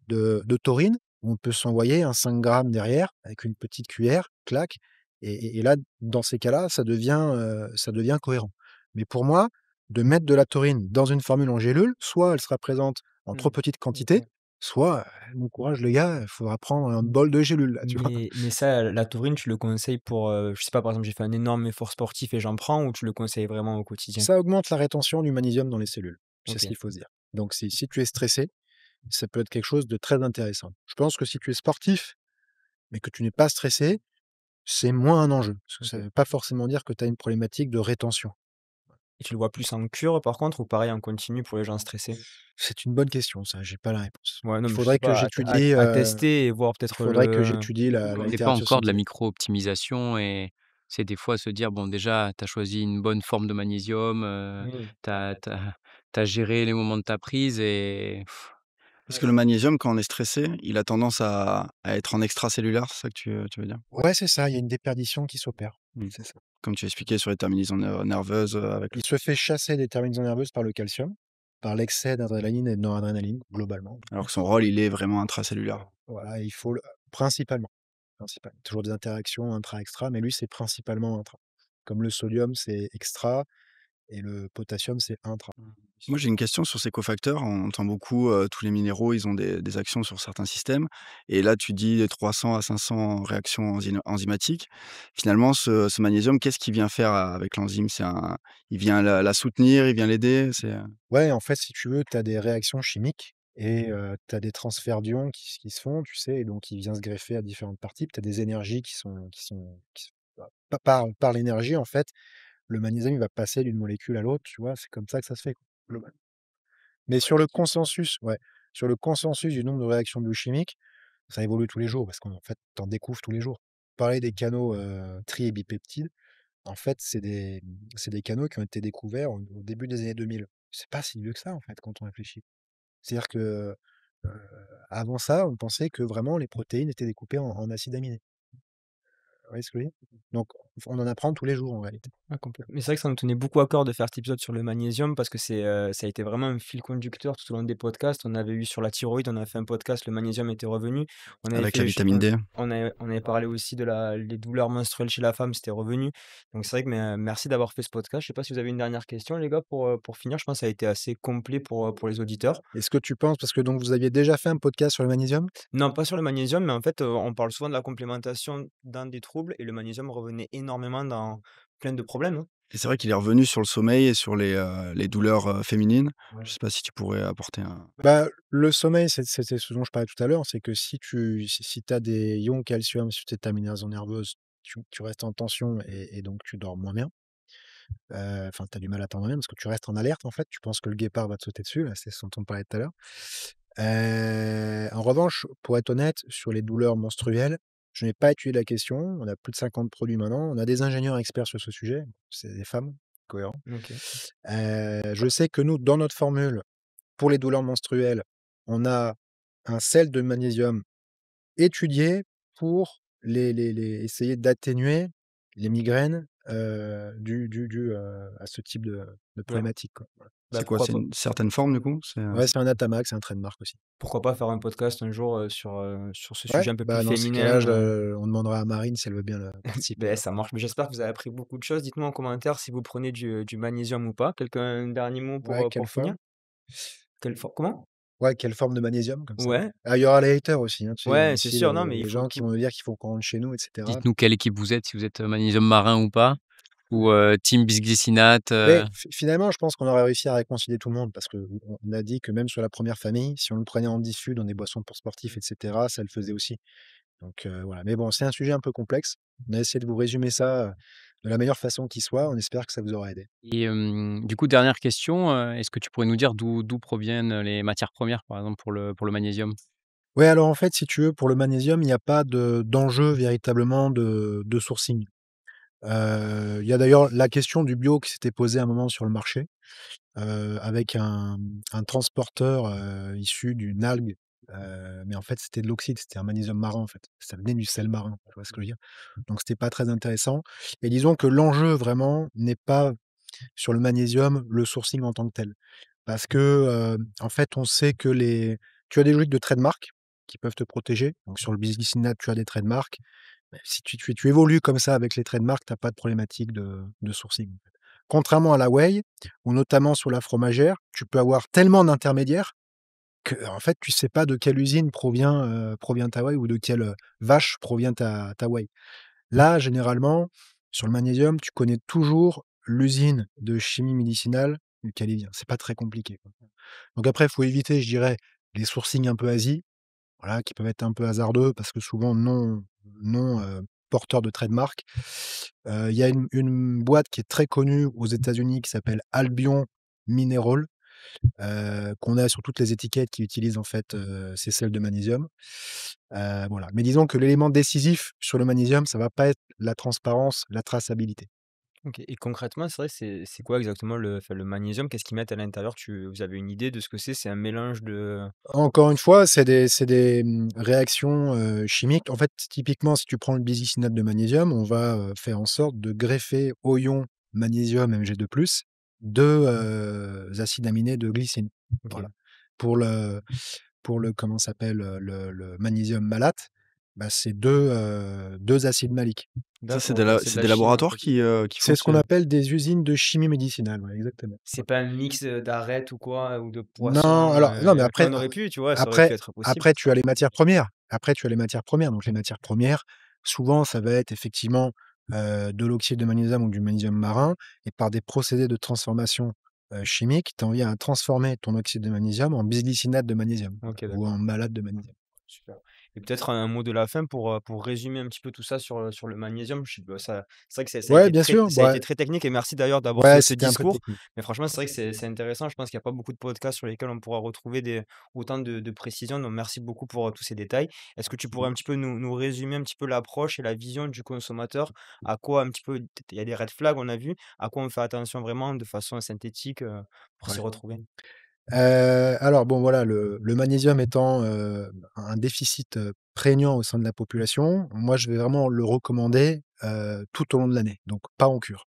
de taurine où on peut s'envoyer un 5 grammes derrière avec une petite cuillère, clac et là, dans ces cas-là, ça devient cohérent. Mais pour moi, de mettre de la taurine dans une formule en gélule, soit elle sera présente en trop Mmh. petite quantité, OK. soit, bon courage les gars, il faudra prendre un bol de gélules là, tu vois? Mais ça, la taurine, tu le conseilles pour, je sais pas, par exemple, j'ai fait un énorme effort sportif et j'en prends ou tu le conseilles vraiment au quotidien? Ça augmente la rétention du magnésium dans les cellules, c'est ce OK. qu'il faut se dire. Donc si tu es stressé, ça peut être quelque chose de très intéressant. Je pense que si tu es sportif, mais que tu n'es pas stressé, c'est moins un enjeu, parce que ça ne OK. veut pas forcément dire que tu as une problématique de rétention. Et tu le vois plus en cure par contre ou pareil en continu pour les gens stressés? C'est une bonne question ça, j'ai pas la réponse. Ouais, non, mais je sais pas, à tester et voir Il peut-être faudrait que le j'étudie On la fait pas littérature encore de la scientifique. micro-optimisation et C'est des fois se dire: «Bon déjà, tu as choisi une bonne forme de magnésium, Oui. tu as géré les moments de ta prise et Parce que le magnésium, quand on est stressé, il a tendance à être en extracellulaire, c'est ça que tu veux dire? Ouais, c'est ça, il y a une déperdition qui s'opère. Mmh. C'est ça. Comme tu expliquais sur les terminaisons nerveuses, avec le Il se fait chasser des terminaisons nerveuses par le calcium, par l'excès d'adrénaline et de noradrénaline, globalement. alors que son rôle, il est vraiment intracellulaire. Voilà, il faut le principalement, toujours des interactions intra-extra, mais lui, c'est principalement intra. Comme le sodium, c'est extra et le potassium, c'est intra. Moi, j'ai une question sur ces cofacteurs. On entend beaucoup, tous les minéraux, ils ont des actions sur certains systèmes et là, tu dis 300 à 500 réactions enzymatiques. Finalement, ce magnésium, qu'est-ce qu'il vient faire avec l'enzyme? Il vient la soutenir, il vient l'aider? Ouais, en fait, si tu veux, tu as des réactions chimiques et tu as des transferts d'ions qui se font, tu sais? Et donc il vient se greffer à différentes parties. Tu as des énergies qui sont bah, par l'énergie, en fait, le magnésium, il va passer d'une molécule à l'autre, tu vois? C'est comme ça que ça se fait, quoi, globalement. Mais sur le consensus du nombre de réactions biochimiques, ça évolue tous les jours parce qu'en fait, tu en découvres tous les jours. Parler des canaux, tri et bipeptides, en fait, c'est des canaux qui ont été découverts au début des années 2000. C'est pas si vieux que ça, en fait, quand on réfléchit. C'est-à-dire que, heu, avant ça, on pensait que vraiment les protéines étaient découpées en acides aminés. Vous voyez ce que je veux dire? Donc on en apprend tous les jours, en réalité. Ouais, complètement. Mais c'est vrai que ça nous tenait beaucoup à cœur de faire cet épisode sur le magnésium parce que ça a été vraiment un fil conducteur tout au long des podcasts. On avait eu sur la thyroïde, on a fait un podcast, le magnésium était revenu. On avait Avec la fait vitamine D? on avait parlé aussi de les douleurs menstruelles chez la femme, c'était revenu. Donc c'est vrai que merci d'avoir fait ce podcast. Je sais pas si vous avez une dernière question les gars pour finir? Je pense que ça a été assez complet pour les auditeurs. Est-ce que tu penses parce que donc vous aviez déjà fait un podcast sur le magnésium? Non, pas sur le magnésium, mais en fait, on parle souvent de la complémentation dans des troubles et le magnésium revenait énormément dans plein de problèmes, hein. Et c'est vrai qu'il est revenu sur le sommeil et sur les douleurs, féminines. Je Ouais. sais pas si tu pourrais apporter un Bah, le sommeil, c'était ce dont je parlais tout à l'heure, c'est que si tu as des ions calcium sur tes terminaisons nerveuses, tu restes en tension et donc tu dors moins bien. Enfin, tu as du mal à t'endormir parce que tu restes en alerte, en fait. Tu penses que le guépard va te sauter dessus, là, c'est ce dont on parlait tout à l'heure. En revanche, pour être honnête, sur les douleurs menstruelles, je n'ai pas étudié la question. On a plus de 50 produits maintenant. On a des ingénieurs experts sur ce sujet. C'est des femmes, cohérent. OK. Je sais que nous, dans notre formule, pour les douleurs menstruelles, on a un sel de magnésium étudié pour essayer d'atténuer les migraines, à ce type de Ouais, problématique, quoi. Voilà. bah, c'est quoi? pourquoi C'est pas? une certaine forme, du coup? Ouais, c'est un Atamax, c'est un trademark aussi. Pourquoi pas faire un podcast un jour, sur ce Ouais, sujet un peu plus bah, dans ces cas-là, féminin, on demandera à Marine si elle veut bien, participer beh, alors. ça marche. Mais j'espère que vous avez appris beaucoup de choses. Dites-moi en commentaire si vous prenez du magnésium ou pas. Quelqu'un a un dernier mot Ouais, quelle pour finir? forme? Comment? Ouais, quelle forme de magnésium comme ça? Ouais, Ah, il y aura les haters aussi, hein, tu sais, il y aura ouais, c'est aussi sûr, non, mais il les faut gens qui tout vont nous dire qu'il faut qu'on rentre chez nous et cetera. dites-nous quelle équipe vous êtes, si vous êtes, magnésium marin ou pas? Ou, team bisglycinate, Mais finalement, je pense qu'on aurait réussi à réconcilier tout le monde parce qu'on a dit que même sur la première famille, si on le prenait en diffus dans des boissons pour sportifs et cetera, ça le faisait aussi. Donc voilà. Mais bon, c'est un sujet un peu complexe. On a essayé de vous résumer ça, de la meilleure façon qui soit. On espère que ça vous aura aidé. et du coup, dernière question, est-ce que tu pourrais nous dire d'où proviennent les matières premières, par exemple, pour le magnésium? Ouais, alors en fait, si tu veux, pour le magnésium, il n'y a pas d'enjeu véritablement de sourcing. Il y a d'ailleurs la question du bio qui s'était posée à un moment sur le marché. Avec un transporteur, issu d'une algue, mais en fait, c'était de l'oxyde, c'était un magnésium marin, en fait. Ça venait du sel marin, tu vois ce que je veux dire? Donc c'était pas très intéressant et disons que l'enjeu vraiment n'est pas sur le magnésium, le sourcing en tant que tel. Parce que, en fait, on sait que tu as des logiques de trade-mark qui peuvent te protéger. Donc sur le bisglycinate, tu as des trade-mark. Mais si tu évolues comme ça avec les trade-mark, tu as pas de problématique de sourcing, en fait. Contrairement à la whey ou notamment sur la fromagère, tu peux avoir tellement d'intermédiaires qu'en fait, tu sais pas de quelle usine provient ta whey ou de quelle, vache provient ta whey. Là, généralement, sur le magnésium, tu connais toujours l'usine de chimie médicinale duquel il vient. C'est pas très compliqué, quoi. Donc après, il faut éviter, je dirais, les sourcings un peu Asie, voilà, qui peuvent être un peu hasardeux parce que souvent non porteurs de trademark. Il y a une boîte qui est très connue aux États-Unis qui s'appelle Albion Mineral, qu'on a sur toutes les étiquettes qui utilisent en fait, ces sels de magnésium. Voilà. Mais disons que l'élément décisif sur le magnésium, ça va pas être la transparence, la traçabilité. OK et concrètement, c'est vrai, c'est quoi exactement le magnésium? Qu'est-ce qu'ils mettent à l'intérieur? Vous avez une idée de ce que c'est? C'est un mélange de Encore une fois, c'est des réactions, chimiques. En fait, typiquement, si tu prends le bisglycinate de magnésium, on va, faire en sorte de greffer au ion magnésium Mg2+, 2 acides aminés de glycine. OK, Voilà. Pour le comment ça s'appelle, le magnésium malate, bah, c'est 2 acides maliques. Ça, d'accord, OK, c'est de c'est la des chimie en laboratoires fait. qui font C'est ce qu'on ce appelle des usines de chimie médicinale, ouais, exactement. C'est pas un mix, d'arêtes ou quoi, ou de Non, poissons, alors non, mais enfin après on aurait pu, tu vois? Ça aurait pu après être possible. après tu as les matières premières. Après tu as les matières premières. Donc les matières premières, souvent ça va être effectivement, de l'oxyde de magnésium ou du magnésium marin et par des procédés de transformation, chimique, tu en viens à transformer ton oxyde de magnésium en bisglycinate de magnésium, voilà, OK, ou en d'accord. malate de magnésium. Super et peut-être un mot de la fin pour résumer un petit peu tout ça sur le magnésium. Je sais pas, ça c'est vrai que Ouais, bien sûr, ça a bah, été très technique et merci d'ailleurs d'avoir ouais, ce c'était un peu discours. technique. Mais franchement, c'est vrai que c'est intéressant. Je pense qu'il y a pas beaucoup de podcasts sur lesquels on pourra retrouver autant de précisions. Donc merci beaucoup pour, tous ces détails. Est-ce que tu pourrais un petit peu nous résumer un petit peu l'approche et la vision du consommateur? À quoi un petit peu il y a des red flags, on a vu. À quoi on fait attention vraiment de façon synthétique, pour s'y Ouais. retrouver? Alors bon voilà, le magnésium étant, un déficit, prégnant au sein de la population, moi je vais vraiment le recommander, tout au long de l'année, donc pas en cure.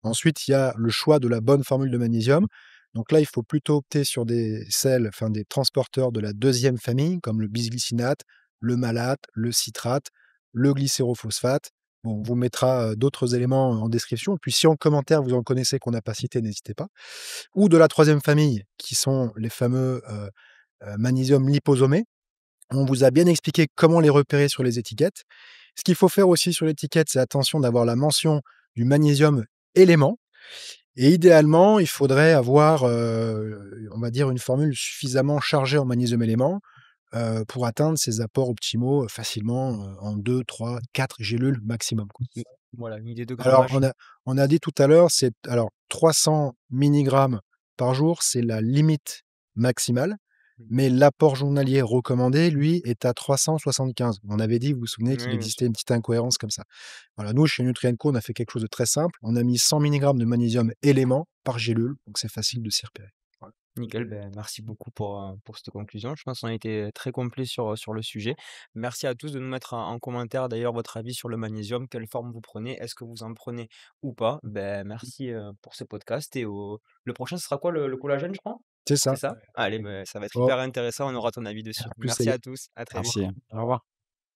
Ensuite, il y a le choix de la bonne formule de magnésium. Donc là, il faut plutôt opter sur des sels, enfin des transporteurs de la deuxième famille, comme le bisglycinate, le malate, le citrate, le glycérophosphate. Bon, on vous mettra, d'autres éléments en description. Puis si en commentaire vous en connaissez qu'on n'a pas cité, n'hésitez pas. Ou de la troisième famille, qui sont les fameux, magnésium liposomés. On vous a bien expliqué comment les repérer sur les étiquettes. Ce qu'il faut faire aussi sur l'étiquette, c'est attention d'avoir la mention du magnésium élément et idéalement, il faudrait avoir, on va dire une formule suffisamment chargée en magnésium élément, pour atteindre ces apports optimaux, facilement, en 2, 3, 4 gélules maximum, quoi. Mmh, voilà, une idée de Alors grammage. on a dit tout à l'heure, c'est alors 300 milligrammes par jour, c'est la limite maximale, Mmh. mais l'apport journalier recommandé, lui, est à 375. On avait dit, vous vous souvenez, qu'il Oui, bien sûr. existait une petite incohérence comme ça. Voilà, nous, chez Nutrien-Co, on a fait quelque chose de très simple. On a mis 100 milligrammes de magnésium élément par gélule, donc c'est facile de s'y repérer. Voilà. Nickel, ben, merci beaucoup pour cette conclusion. Je pense qu'on a été très complet sur le sujet. Merci à tous de nous mettre en commentaire d'ailleurs votre avis sur le magnésium, quelle forme vous prenez, est-ce que vous en prenez ou pas? Ben, merci pour ce podcast et le prochain, ce sera quoi le collagène, je crois? C'est C'est ça. ça? Allez, ben, ça va être Bon, hyper intéressant, on aura ton avis dessus. à plus, Merci salut. à tous, à Au très revoir. vite. merci. Au revoir.